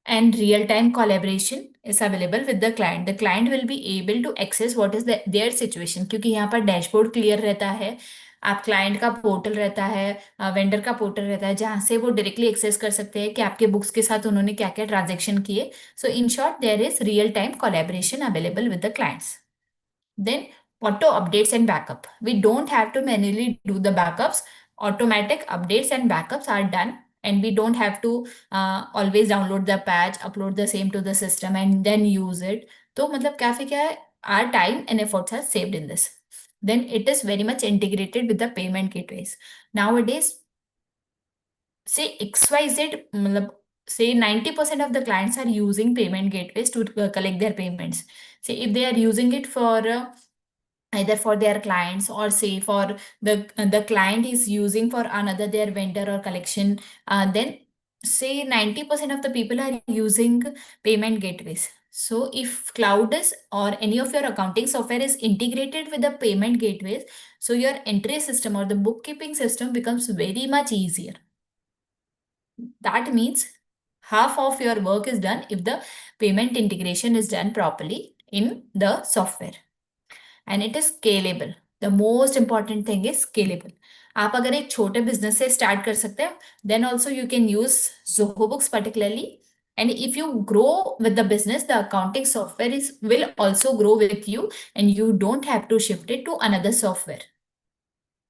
And real-time collaboration is available with the client. The client will be able to access what is their situation, क्योंकि यहाँ पर dashboard clear रहता है, आप client का portal रहता है, vendor का पोर्टल रहता है, जहाँ से वो डायरेक्टली एक्सेस कर सकते हैं कि आपके बुक्स के साथ उन्होंने क्या क्या ट्रांजेक्शन किए. So in short, there is real time collaboration available with the clients. Then auto updates and backup. We don't have to manually do the backups. Automatic updates and backups are done, and we don't have to always download the patch, upload the same to the system, and then use it. तो मतलब काफी क्या है, our time and efforts are saved in this. Then it is very much integrated with the payment gateways. Nowadays, say XYZ, मतलब say 90% of the clients are using payment gateways to collect their payments. Say if they are using it for either for their clients, or say for the client is using for another their vendor or collection, then say 90% of the people are using payment gateways. So if Cloudus or any of your accounting software is integrated with the payment gateways, so your entry system or the bookkeeping system becomes very much easier. That means half of your work is done if the payment integration is done properly in the software. And it is scalable. The most important thing is scalable. आप अगर एक छोटे business से start कर सकते हैं, then also you can use Zoho Books particularly. And if you grow with the business, the accounting software will also grow with you, and you don't have to shift it to another software.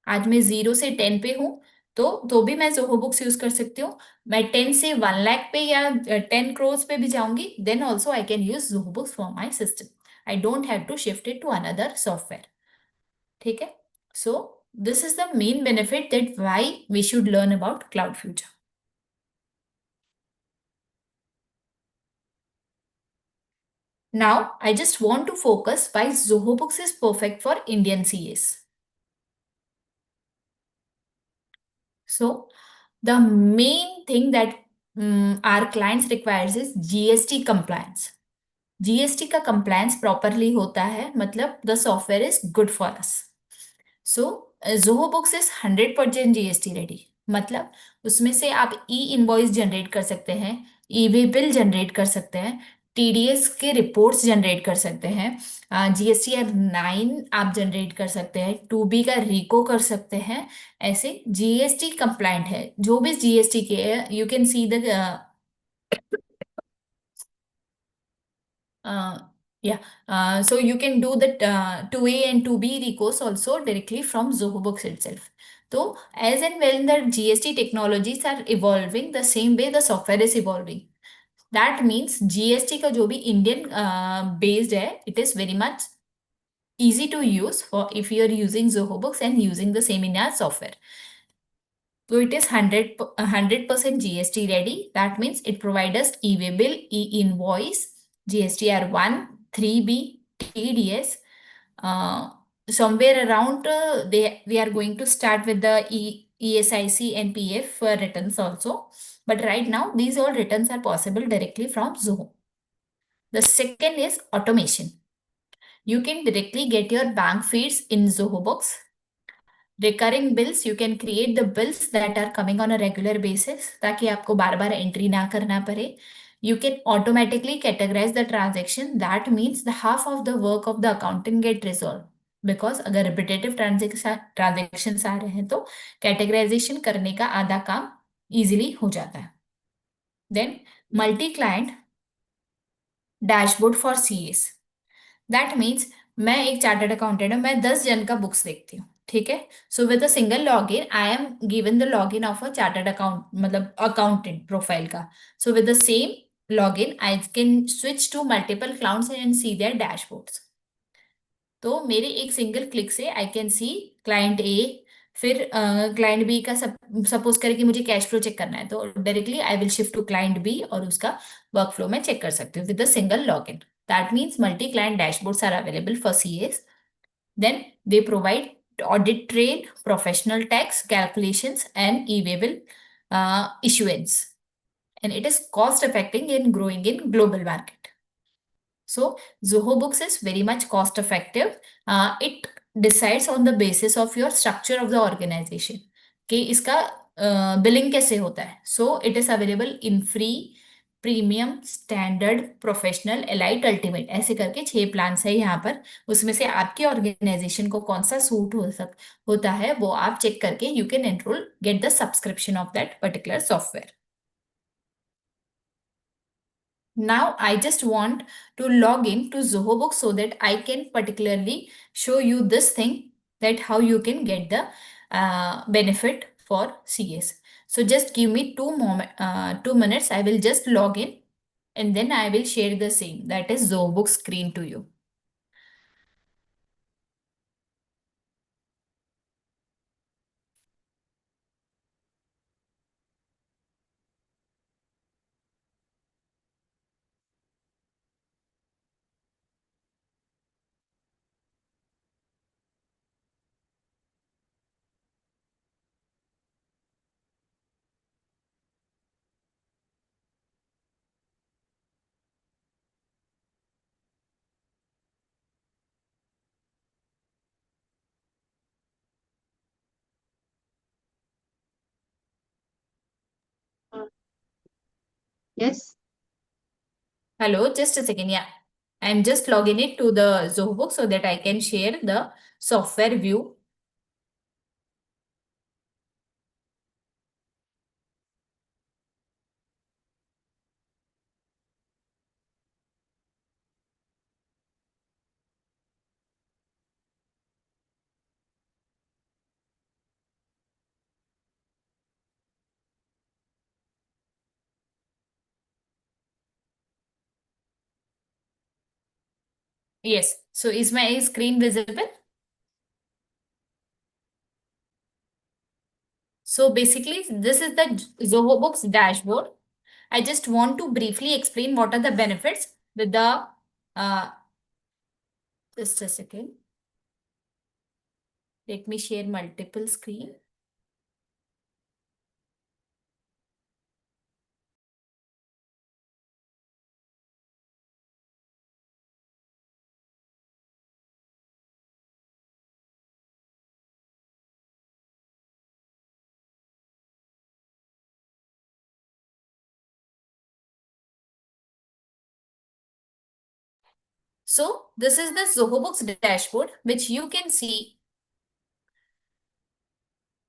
आज मैं 0 से 10 पे हूँ, तो भी मैं Zoho Books use कर सकती हूँ. मैं 10 से 1 लाख पे या 10 crores पे भी जाऊंगी, then also I can use Zoho Books for my system. I don't have to shift it to another software. ठीक है? So this is the main benefit that why we should learn about Cloud Future. Now, I just want to focus why Zoho Books is perfect for Indian CAs. So, the main thing that our clients requires is GST compliance. GST का compliance properly होता है, मतलब the software is good for us. So, Zoho Books is 100% GST ready. मतलब उसमें से आप e-invoice generate कर सकते हैं, e-way bill जनरेट कर सकते हैं, TDS के रिपोर्ट्स जनरेट कर सकते हैं, GSTR 9 आप जनरेट कर सकते हैं, 2B का रिको कर सकते हैं. ऐसे GST कंप्लाइंट है, जो भी GST के है. You can see the so you can do the 2A and 2B recos also directly from Zoho Books itself. So as and when the GST technologies are evolving, the same way the software is evolving. That means GST का जो भी Indian based है, it is very much easy to use for if you are using Zoho Books and using the same in our software. So it is 100% GST ready. That means it provides us e-way bill, e-invoice, GSTR 1, 3B, TDS. Somewhere around we are going to start with the ESIC and PF returns also. But right now, these all returns are possible directly from Zoho. The second is automation. You can directly get your bank feeds in Zoho Books. Recurring bills, you can create the bills that are coming on a regular basis ताकि आपको बार बार entry ना करना पड़े. You can automatically categorize the transaction. That means the half of the work of the accountant get resolved. Because अगर repetitive transactions आ रहे हैं तो categorization करने का आधा काम easily हो जाता है. Then multi-client dashboard for CAs. That means मैं एक चार्टर्ड अकाउंटेंट हूँ, मैं 10 जन का बुक्स देखती हूँ. ठीक है? So with a single login I am given the login of a chartered account, मतलब अकाउंटेंट प्रोफाइल का. So with the same login I can switch to multiple clouds and see their dashboards. तो मेरे एक single click से I can see client ए, फिर client B का suppose करें कि मुझे कैश फ्लो चेक करना है, तो directly I will shift to client B और उसका वर्क फ्लो में चेक कर सकती हूँ with a single login. That means multi client dashboards are available for CAs. Then they provide audit trail, professional tax calculations, and e-waybill issuance. And it is cost effective in growing in global market. So Zoho Books is very much cost effective. It decides on the basis of your structure of the organization कि इसका billing कैसे होता है. So it is available in free, premium, standard, professional, elite, ultimate, ऐसे करके 6 plans है यहाँ पर. उसमें से आपके ऑर्गेनाइजेशन को कौन सा सूट होता है वो आप चेक करके you can enrol, get the subscription of that particular software. Now I just want to log in to Zoho Books so that I can particularly show you this thing, that how you can get the benefit for CAs. So just give me 2 minutes. I will just log in and then I will share the same, that is Zoho Books screen to you. Yes. Hello, just a second. Yeah, I'm just logging it to the Zoho Book so that I can share the software view. Yes, so is my screen visible? So basically, this is the Zoho Books dashboard. I just want to briefly explain what are the benefits with the, just a second. Let me share multiple screen. So this is the Zoho Books dashboard, which you can see.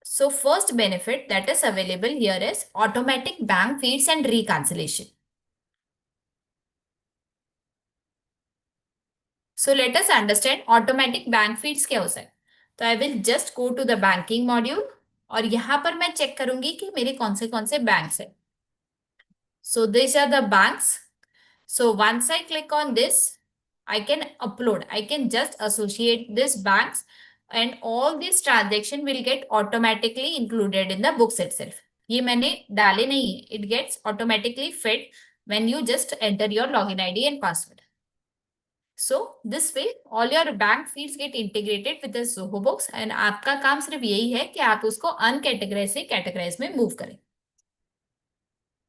So first benefit that is available here is automatic bank feeds and reconciliation. So let us understand automatic bank feeds क्या होता है. तो I will just go to the banking module और यहाँ पर मैं check करूंगी कि मेरे कौन से बैंक्स है. So these are the banks. So once I click on this, I can upload. I can just associate this banks and all these transaction will get automatically included in the books itself. ये मैंने डाले नहीं है. It gets automatically fed when you just enter your login ID and password. So this way all your bank feeds get integrated with the Zoho Books and आपका काम सिर्फ यही है कि आप उसको अनकैटेगराइज से कैटेगराइज में मूव करें.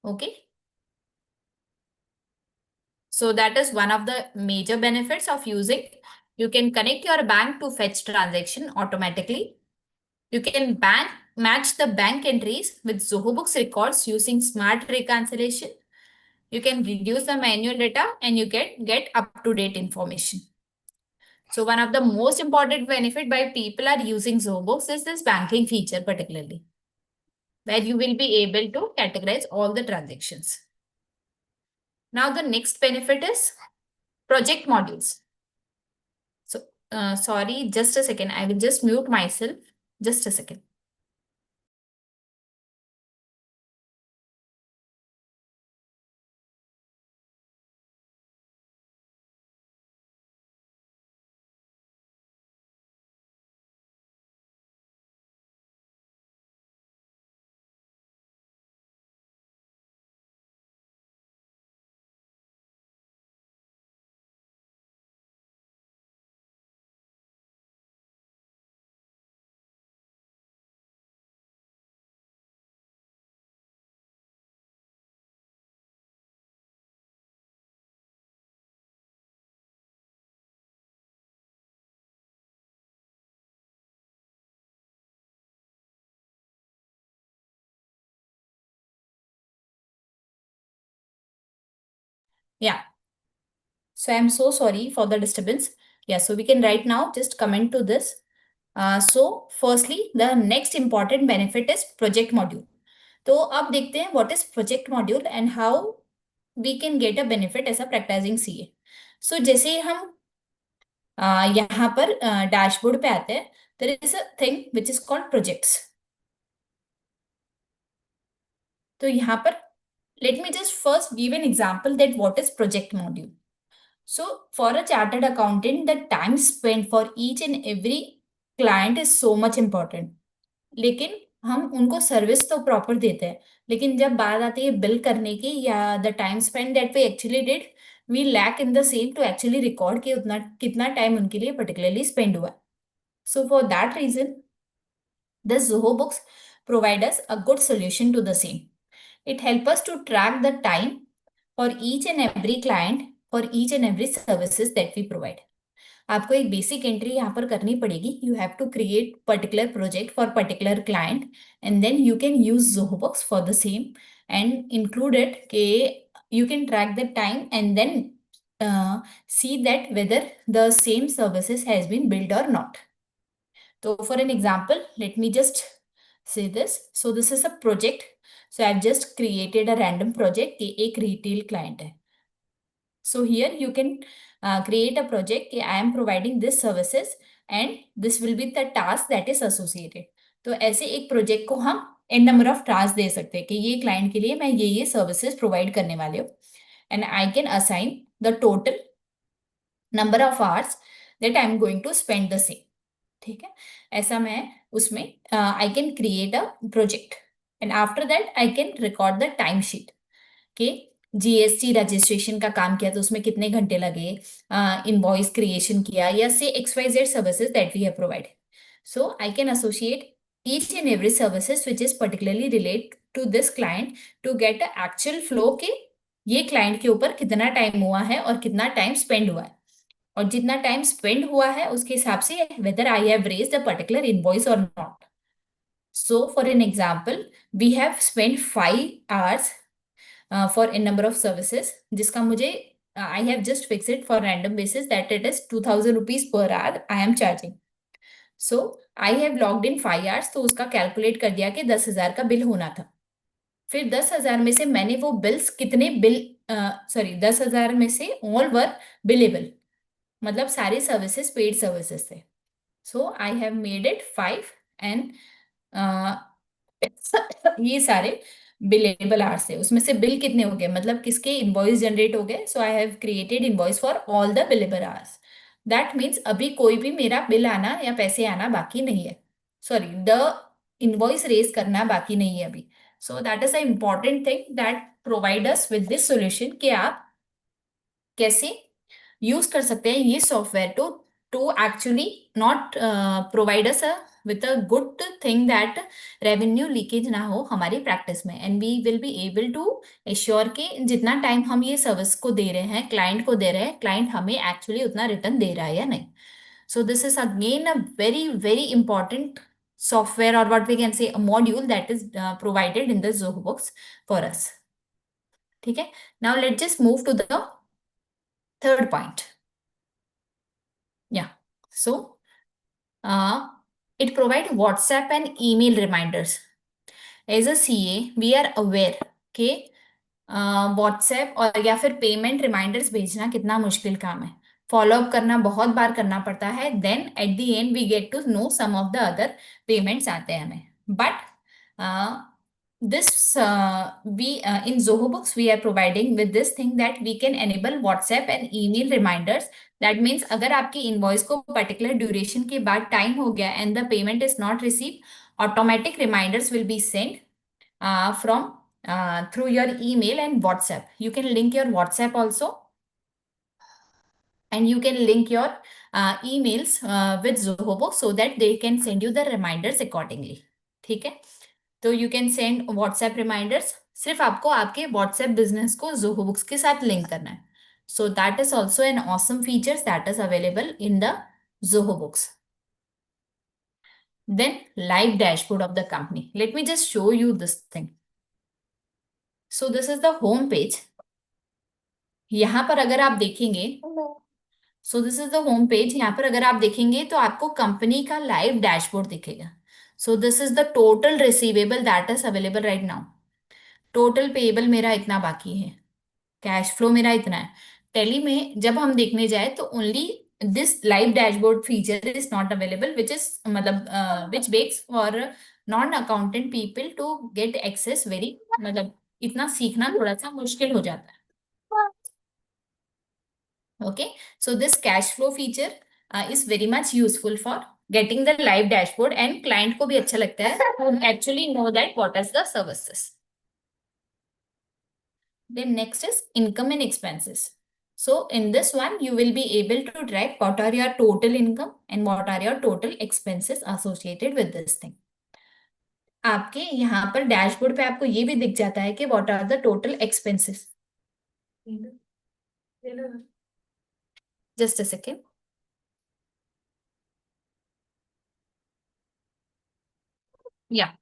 Okay. So that is one of the major benefits of using. You can connect your bank to fetch transaction automatically. You can match the bank entries with Zoho Books records using smart reconciliation. You can reduce the manual data and you can get up-to-date information. So one of the most important benefit by people are using Zoho Books is this banking feature particularly, where you will be able to categorize all the transactions. Now the next benefit is project modules. So, sorry, just a second. I will just mute myself. Just a second. Yeah. So I'm so sorry for the disturbance. Yeah, so we can right now just comment to this. So firstly, the next important benefit is project module. तो अब देखते हैं what is project module and how we can get a benefit as a practicing CA. So जैसे ही हम यहाँ पर dashboard पे आते हैं, there is a thing which is called projects. तो यहाँ पर let me just first give an example that what is project module. So for a chartered accountant, the time spent for each and every client is so much important. लेकिन हम उनको service तो proper देते हैं, लेकिन जब बात आती है बिल करने की या the time spend that we actually did, we lack in the same to actually record कि उतना कितना टाइम उनके लिए पर्टिकुलरली स्पेंड हुआ. So for that reason the Zoho books provide us a good solution to the same. It helps us to track the time for each and every client, for each and every services that we provide. आपको एक basic entry यहाँ पर करनी पड़ेगी. You have to create particular project for particular client and then you can use Zoho Books for the same and include it के you can track the time and then see that whether the same services has been billed or not. So for an example, let me just say this. So this is a project. So I've just created a random project कि एक retail client है. So here you can create a project कि I am providing this services and this will be the task that is associated. तो ऐसे एक project को हम n number of tasks दे सकते हैं कि ये क्लाइंट के लिए मैं ये सर्विसेज प्रोवाइड करने वाले हूँ and I can assign the total number of hours that I am going to spend the same. ठीक है, ऐसा मैं उसमें I can create a project and after that I can record the time sheet के GST registration का काम किया तो उसमें कितने घंटे लगे, इनवॉइस क्रिएशन किया या से XYZ services that we have provided. So I can associate each and every services which is particularly related to this client to get a actual flow के ये क्लाइंट के ऊपर कितना टाइम हुआ है और कितना टाइम स्पेंड हुआ है और जितना टाइम स्पेंड हुआ है उसके हिसाब से whether I have raised a particular invoice or not. So for an example, we have spent 5 hours for a number of services जिसका मुझे I have just fixed it for random basis that it is 2000 rupees per hour I am charging. So I have logged in 5 hours तो उसका calculate कर दिया कि 10,000 का bill होना था. फिर 10,000 में से मैंने वो बिल्स कितने बिल 10,000 में से ऑल वर बिलेबल मतलब सारे सर्विसेज पेड सर्विसेज थे. So I have made it 5 and ये सारे बिलेबल आवर्स है. उसमें से बिल कितने हो गए मतलब किसके इनवॉइस जनरेट हो गए. So I have created invoice for all the billable hours. That means अभी कोई भी मेरा बिल आना या पैसे आना बाकी नहीं है. सॉरी, द इनवॉइस रेज करना बाकी नहीं है अभी. So that is a important thing that provide us with this solution कि आप कैसे यूज कर सकते हैं ये software to actually not provide us with a good thing that revenue leakage ना हो हमारी प्रैक्टिस में and we will be able to assure कि जितना टाइम हम ये सर्विस को दे रहे हैं क्लाइंट को दे रहे हैं क्लाइंट हमें एक्चुअली उतना रिटर्न दे रहा है या नहीं. So this is again a very very important software or what we can say a module that is provided in the Zoho Books for us. ठीक है, now let's just move to the third point. Yeah, so it provides WhatsApp and email reminders. As a CA, we are aware कि WhatsApp और या फिर payment reminders भेजना कितना मुश्किल काम है. फॉलोअप करना बहुत बार करना पड़ता है. Then at the end we get to know some of the other payments आते हैं हमें. But this we in Zoho Books we are providing with this thing that we can enable WhatsApp and email reminders. That means अगर आपकी invoice को particular duration के बाद time हो गया and the payment is not receive, automatic reminders will be send from through your email and WhatsApp. You can link your WhatsApp also and you can link your emails with Zoho Books so that they can send you the reminders accordingly. ठीक है, तो you can send WhatsApp reminders. सिर्फ आपको आपके WhatsApp business को Zoho Books के साथ link करना है. So that is also an awesome feature that is available in the Zoho Books. Then live dashboard of the company. Let me just show you this thing. So this is the home page. यहाँ पर अगर आप देखेंगे, so this is the home page. यहाँ पर अगर आप देखेंगे तो आपको कंपनी का लाइव डैशबोर्ड दिखेगा। So this is the total receivable that is available right now. Total payable मेरा इतना बाकी है, कैश फ्लो मेरा इतना है। टेली में जब हम देखने जाए तो only this live dashboard feature is not available, which is मतलब which makes for non accountant people to get access very, मतलब इतना सीखना थोड़ा सा मुश्किल हो जाता है। Okay, so this cash flow feature is very much useful for getting the live dashboard, and client को भी अच्छा लगता है to actually know that what is the services. Then next is income and expenses. So in this one, you will be able to track what are your total income and what are your total expenses associated with this thing. आपके यहाँ पर dashboard पे आपको ये भी दिख जाता है कि what are the total expenses. Just a second. Yeah.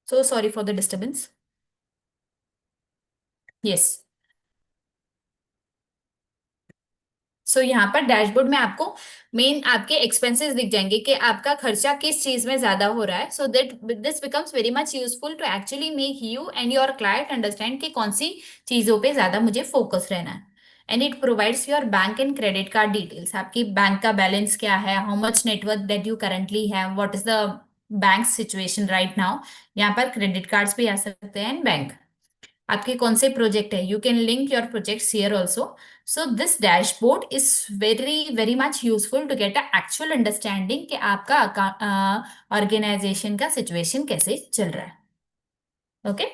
So sorry for the disturbance. Yes. सो यहाँ पर डैशबोर्ड में आपको मेन आपके एक्सपेंसेस दिख जाएंगे कि आपका खर्चा किस चीज में ज्यादा हो रहा है। So that this becomes very much useful to actually make you and your client understand कि कौन सी चीजों पे ज्यादा मुझे फोकस रहना है। And it provides your bank and credit card details. आपकी बैंक का बैलेंस क्या है, how much net worth that you currently have, what is the bank situation right now. यहाँ पर क्रेडिट कार्ड्स भी आ सकते हैं एंड बैंक। आपके कौन से प्रोजेक्ट है, you can link your projects here also. So this dashboard is very much useful to get a actual understanding कि आपका ऑर्गेनाइजेशन का सिचुएशन कैसे चल रहा है। Okay,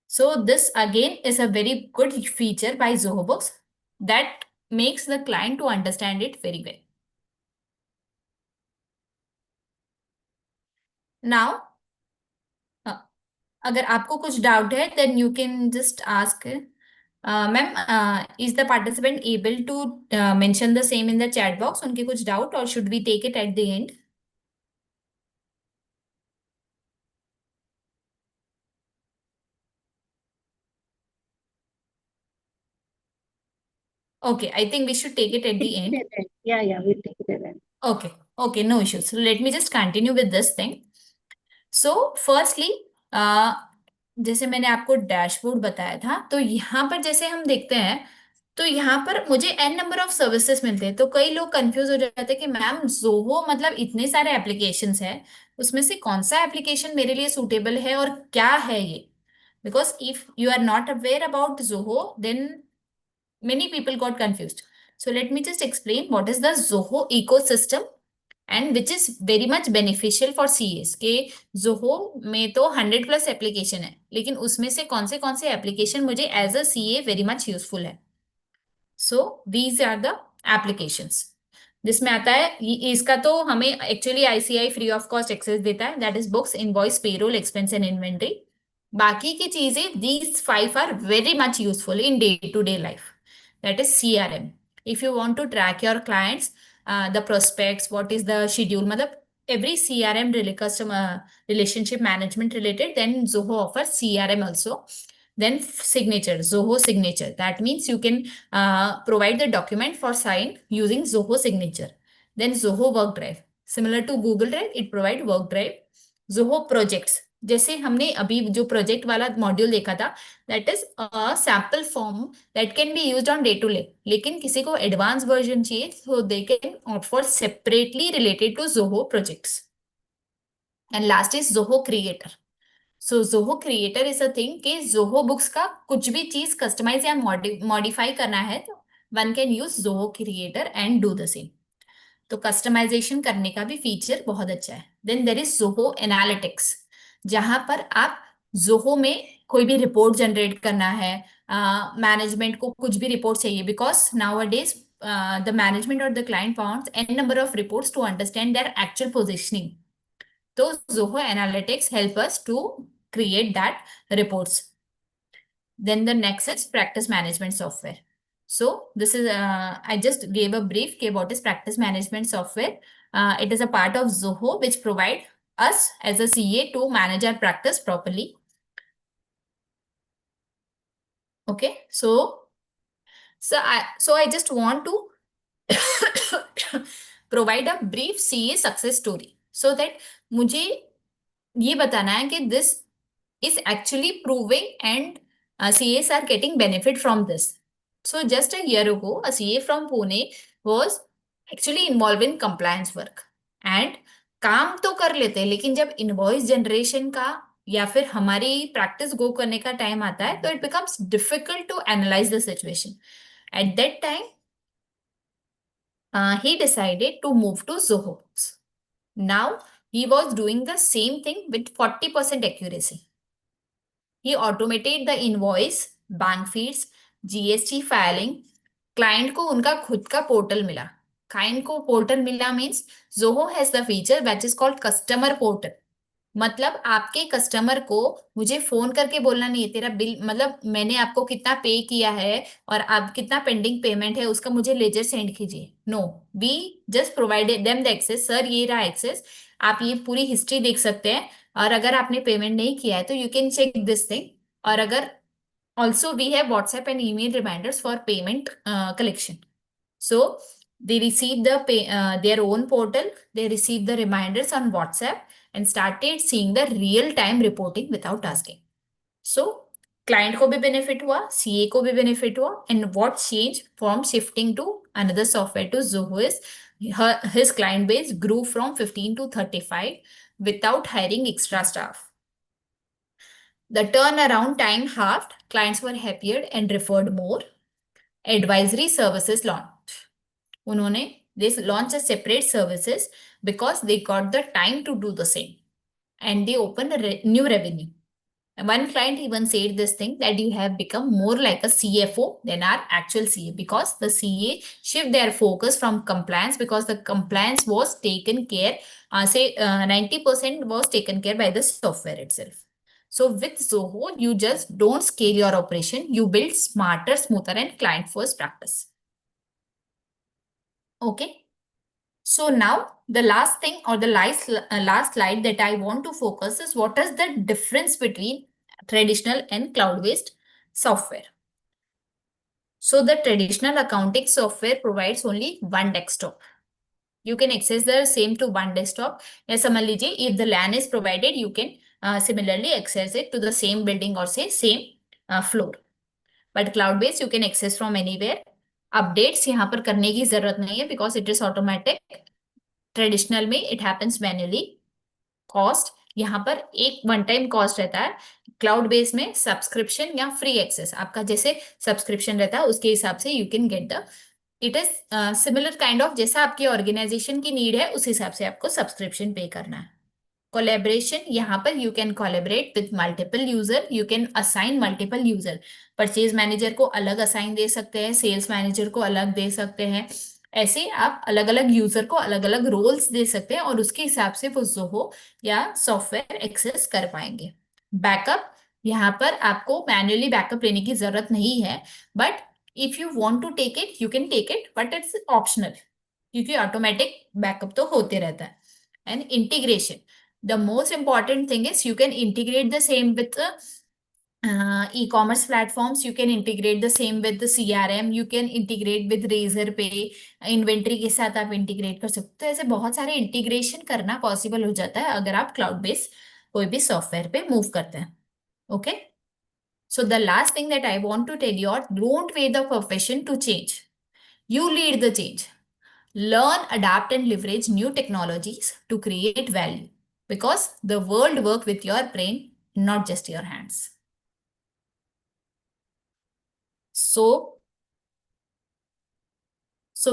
so this again is a very good feature by Zoho Books that makes the client to understand it very well. Now, अगर आपको कुछ डाउट है then you can just ask. Ma'am, is the participant able to mention the same in the chat box, उनके कुछ doubt, और should we take it at the end? Okay, I think we should take it at the end. Yeah, we'll take it at the end. Okay, no issues. So let me just continue with this thing. So firstly, जैसे मैंने आपको dashboard बताया था, तो यहाँ पर जैसे हम देखते हैं तो यहाँ पर मुझे एन नंबर ऑफ सर्विसेज मिलते हैं। तो कई लोग कंफ्यूज हो जाते हैं कि मैम जोहो मतलब इतने सारे एप्लीकेशंस हैं, उसमें से कौन सा एप्लीकेशन मेरे लिए सूटेबल है और क्या है ये। Because if you are not aware about Zoho then many people got confused. So let me just explain what is the Zoho ecosystem and which is very much beneficial for CAs। के Zoho में तो 100+ application है, लेकिन उसमें से कौन से application मुझे as a CA very much useful है। So these are the applications जिसमें आता है इसका तो हमें actually ICI free of cost access देता है, that is books, invoice, payroll, expense and inventory. बाकी की चीजें these 5 are very much useful in day to day life, that is CRM. If you want to track your clients, the prospects, what is the schedule, matlab every CRM customer relationship management related, then Zoho offers CRM also. Then signature, Zoho signature, that means you can provide the document for sign using Zoho signature. Then Zoho work drive, similar to Google Drive, it provide work drive. Zoho projects, जैसे हमने अभी जो project वाला module देखा था, that is a sample form that can be used on day to day, लेकिन किसी को एडवांस वर्जन चाहिए तो they can opt for separately related to Zoho projects. And last is Zoho creator. So Zoho creator is a thing कि Zoho books का कुछ भी चीज कस्टमाइज या मॉडिफाई करना है तो one can use Zoho creator and do the same. तो कस्टमाइजेशन करने का भी फीचर बहुत अच्छा है। Then there is Zoho analytics, जहां पर आप जोहो में कोई भी रिपोर्ट जनरेट करना है, मैनेजमेंट को कुछ भी रिपोर्ट चाहिए, because nowadays the management और the client wants an number of reports to understand their actual positioning. तो Zoho analytics help us to create that reports. Then the next is practice management software. So this is I just gave a brief what is practice management software. It is a part of Zoho which provide us as a CA to manage our practice properly. Okay, so I just want to provide a brief CA success story so that मुझे ये बताना है कि this is actually proving and CAs are getting benefit from this. So just a year ago, a CA from Pune was actually involved in compliance work and काम तो कर लेते हैं, लेकिन जब इनवॉइस जनरेशन का या फिर हमारी प्रैक्टिस गो करने का टाइम आता है तो it becomes difficult to analyse the situation. At that time, he decided to move to Zoho. Now, he was doing the same thing with 40% accuracy. He automated the invoice, bank feeds, GST filing. Client को उनका खुद का portal मिला. Client को portal मिला means Zoho has the feature which is called customer portal. मतलब आपके customer को मुझे फोन करके बोलना नहीं है तेरा बिल, मतलब मैंने आपको कितना पे किया है और आप कितना पेंडिंग पेमेंट है उसका मुझे लेजर सेंड कीजिए. No, we just provided them the access. Sir ये रहा एक्सेस, आप ये पूरी हिस्ट्री देख सकते हैं और अगर आपने पेमेंट नहीं किया है तो you can check this thing. और अगर also we have WhatsApp and email reminders for payment collection. So they receive their own portal, they receive the reminders on WhatsApp and started seeing the real time reporting without asking. So client को भी benefit हुआ, CA को भी benefit हुआ. And what changed from shifting to another software to Zoho is his client base grew from 15 to 35 without hiring extra staff. The turnaround time halved, clients were happier and referred more. Advisory services launched. उन्होंने they launched a separate services because they got the time to do the same and they opened a new revenue. And one client even said this thing that you have become more like a CFO than our actual CA because the CA shift their focus from compliance because the compliance was taken care, 90% was taken care by the software itself. So with Zoho, you just don't scale your operation, you build smarter, smoother and client first practice. Okay. So now the last thing or the last slide that I want to focus is what is the difference between traditional and cloud-based software. So the traditional accounting software provides only one desktop. You can access the same to one desktop. या समझ लीजिए if the LAN is provided, you can similarly access it to the same building or say same floor. But cloud-based you can access from anywhere. Updates यहाँ पर करने की जरूरत नहीं है because it is automatic. Traditional में it happens manually. Cost यहाँ पर एक वन टाइम कॉस्ट रहता है. क्लाउड बेस में सब्सक्रिप्शन या फ्री एक्सेस आपका जैसे सब्सक्रिप्शन रहता है उसके हिसाब से you can get the, it is similar kind of जैसा आपकी ऑर्गेनाइजेशन की नीड है उस हिसाब से आपको सब्सक्रिप्शन पे करना है. कोलेबरेशन, यहाँ पर you can collaborate with multiple user, you can assign multiple user. Purchase manager को अलग असाइन दे सकते हैं, सेल्स मैनेजर को अलग दे सकते हैं. ऐसे आप अलग अलग यूजर को अलग अलग रोल्स दे सकते हैं और उसके हिसाब से वो जोहो या सॉफ्टवेयर एक्सेस कर पाएंगे. बैकअप, यहाँ पर आपको मैन्युअली बैकअप लेने की जरूरत नहीं है, but if you want to take it you can take it, but it's optional क्योंकि ऑटोमेटिक बैकअप तो होते रहता है. And integration, the most important thing is you can integrate the same with e-commerce platforms, you can integrate the same with the CRM, you can integrate with Razorpay, inventory के साथ आप integrate कर सकते हो. तो ऐसे बहुत सारे इंटीग्रेशन करना पॉसिबल हो जाता है अगर आप क्लाउड बेस्ड कोई भी सॉफ्टवेयर पे मूव करते हैं. Okay, so the last thing that I want to tell you, don't wait the profession to change, you lead the change. Learn, adapt and leverage new technologies to create value. Because the world works with your brain, not just your hands. So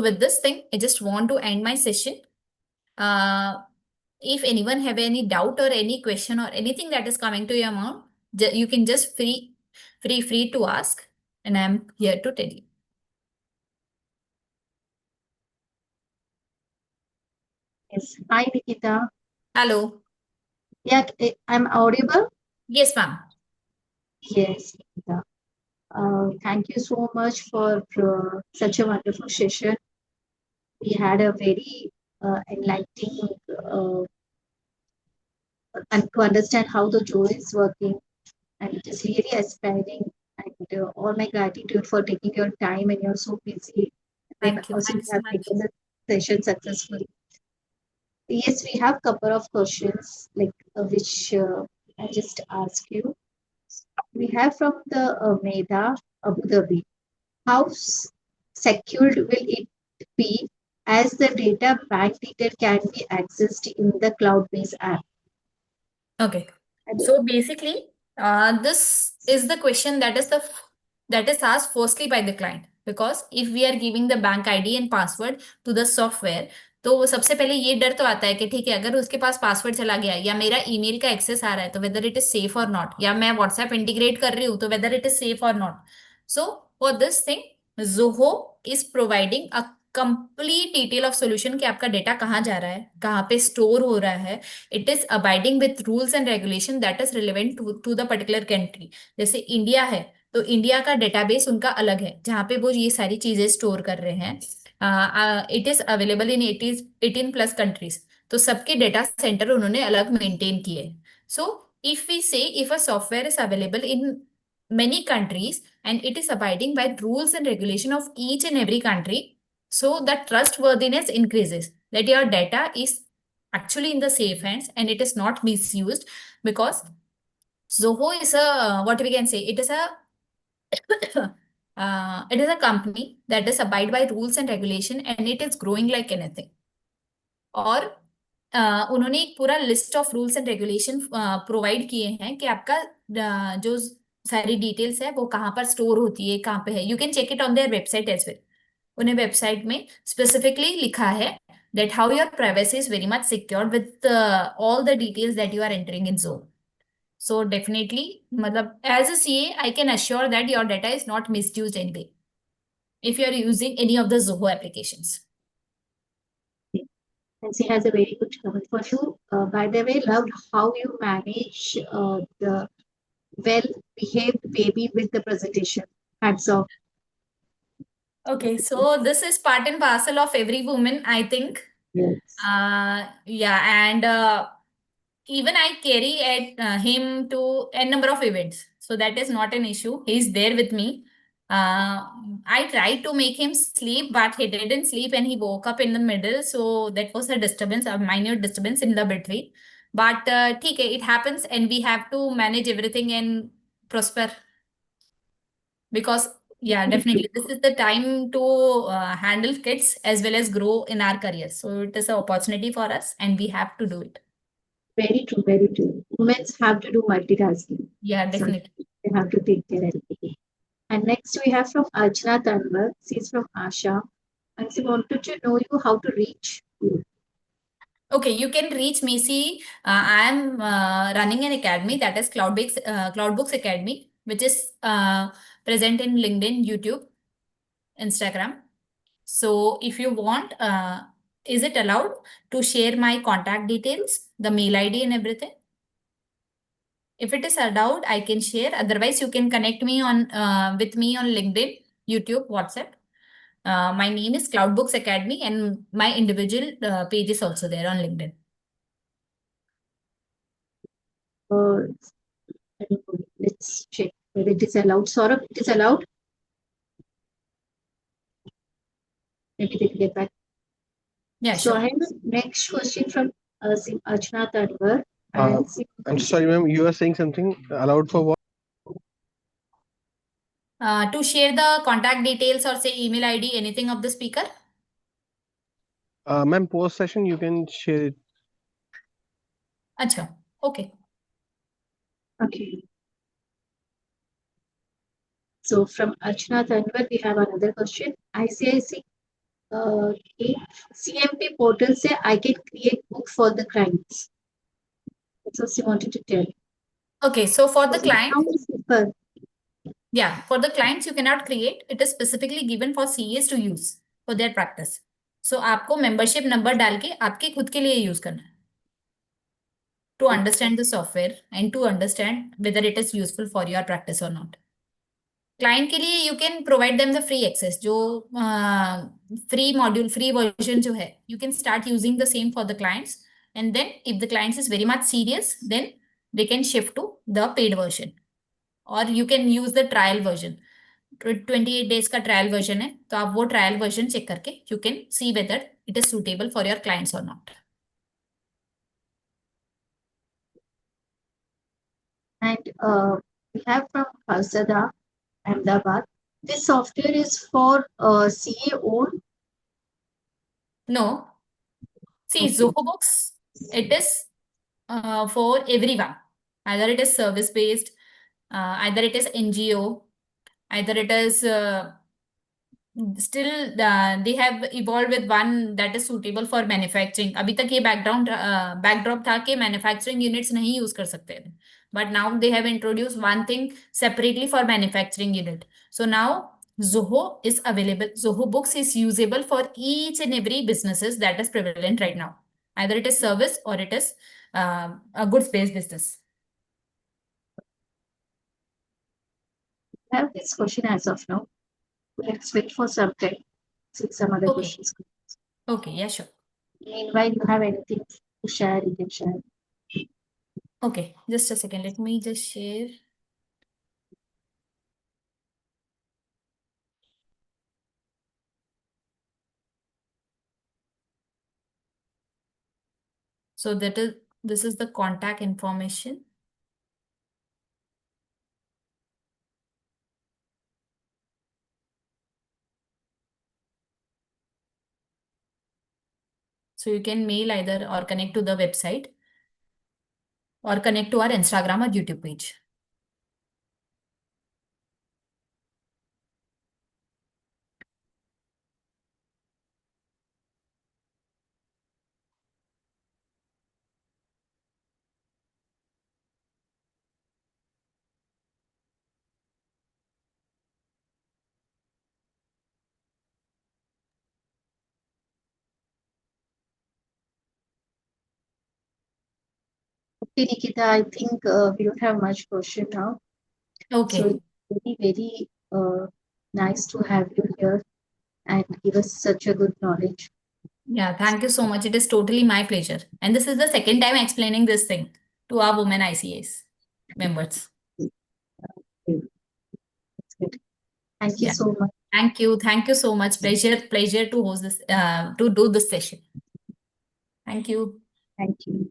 with this thing, I just want to end my session. If anyone have any doubt or any question or anything that is coming to your mind, you can just free to ask, and I am here to tell you. Yes. Hi, Nikita. Hello. Yeah, I'm audible. Yes, ma'am. Yes, Nikita. Thank you so much for such a wonderful session. We had a very enlightening and to understand how the Joe is working. And it is really aspiring. And all my gratitude for taking your time, and you're so busy. And Thank you. also Thank you you so have much. taken the session successfully. Yes, we have couple of questions like which I just ask you. We have from the Meda Abu Dhabi. How secured will it be as the data bank detail can be accessed in the cloud-based app? Okay. And So basically, this is the question that is asked firstly by the client, because if we are giving the bank ID and password to the software, तो वो सबसे पहले ये डर तो आता है कि ठीक है, अगर उसके पास पासवर्ड चला गया या मेरा ईमेल का एक्सेस आ रहा है तो वेदर इट इज सेफ और नॉट, या मैं व्हाट्सएप इंटीग्रेट कर रही हूँ तो वेदर इट इज सेफ और not. So for this thing Zoho is providing a complete detail of solution कि आपका डेटा कहाँ जा रहा है, कहाँ पे स्टोर हो रहा है. It is abiding with rules and regulation that is relevant to the particular country. जैसे इंडिया है तो इंडिया का डेटाबेस उनका अलग है जहाँ पे वो ये सारी चीजें स्टोर कर रहे हैं. It is available in 18 plus countries. तो सबके डेटा सेंटर उन्होंने अलग मेंटेन किए. सो इफ वी से if a software is available in many countries and it is abiding by rules and regulation of each and every country, so the trustworthiness increases that your data is actually in the safe hands and it is not misused. Because Zoho is a what we can say, it is a it is a company that is abide by rules and regulation and it is growing like anything. और उन्होंने एक पूरा list of rules and regulation provide किए हैं कि आपका जो सारी डिटेल्स है वो कहाँ पर स्टोर होती है, कहाँ पे है. You can check it on their website as well. उन्हें वेबसाइट में स्पेसिफिकली लिखा है that how your privacy is very much secured with all the details that you are entering in Zoho. So definitely, matlab, as a CA, I can assure that your data is not misused anyway if you are using any of the Zoho applications. Nancy has a very good comment for you. By the way, loved how you manage the well-behaved baby with the presentation. Hats off. Okay, so this is part and parcel of every woman, I think. Yes. Yeah, and even I carry him to a number of events, so that is not an issue. He's there with me. I tried to make him sleep, but he didn't sleep and he woke up in the middle, so that was a disturbance, a minor disturbance in the between. But ठीक है, it happens and we have to manage everything and prosper. Because yeah, definitely this is the time to handle kids as well as grow in our careers. So it is an opportunity for us and we have to do it. Very true, very true. Women have to do multitasking. Yeah, So definitely. they have to take care of everything. And next we have from Archana Tanwar. She's from Asha. And she wanted to know you how to reach you. Okay, you can reach me. See, I am running an academy that is Cloudbooks Academy, which is present in LinkedIn, YouTube, Instagram. So if you want, is it allowed to share my contact details, the mail ID and everything? If it is allowed, I can share. Otherwise, you can connect me on with me on LinkedIn, YouTube, WhatsApp. My name is Cloudbooks Academy, and my individual page is also there on LinkedIn. I don't know. Let's check whether it is allowed. Saurabh, it is allowed? Maybe they can get back. Yeah, So sure. I have next question from Archana Tanwar. Uh, And I'm sorry, ma'am, you are saying something allowed for what? To share the contact details or say email ID, anything of the speaker. Ma'am, post session, you can share it. Acha, okay. okay. So from Archana Tanwar, we have another question. ICICI CMP portal say I can create book for the clients. That's what she wanted to tell. Okay, so for the So client, how is it for- yeah, for the clients you cannot create. It is specifically given for CAs to use for their practice. So आपको membership number डाल के आपके खुद के लिए use करना है to understand the software and to understand whether it is useful for your practice or not. Client के लिए you can provide them the free access. जो free module, free version जो है, you can start using the same for the clients And then if the client is very much serious, then they can shift to the paid version. Or you can use the trial version. 28 days का trial version है, तो आप वो trial version check करके you can see whether it is suitable for your clients or not. And we have from Harsada, Ahmedabad. This software is for CA owned. No. See, Okay. Zoho Books, it is for everyone. Either it is service-based, either it is NGO, either it is still they have evolved with one that is suitable for manufacturing. अभी तक ये backdrop था कि manufacturing units नहीं use कर सकते थे. But now they have introduced one thing separately for manufacturing unit. So now Zoho is available. Zoho Books is usable for each and every businesses that is prevalent right now. Either it is service or it is a goods-based business. I have this question as of now. Let's wait for some time. See some other Okay. questions. Okay, yeah, sure. Meanwhile, you have anything to share, you can share. Okay, just a second. Let me just share. So this is the contact information. So you can mail either or connect to the website or connect to our Instagram or YouTube page. Okay, Nikita, I think we don't have much question now. Okay. So it's very nice to have you here and give us such a good knowledge. Yeah, thank you so much. It is totally my pleasure. And this is the second time explaining this thing to our women ICAs members. That's good. Thank you Yeah. so much. Thank you. Thank you so much. Pleasure to host this, to do this session. Thank you. Thank you.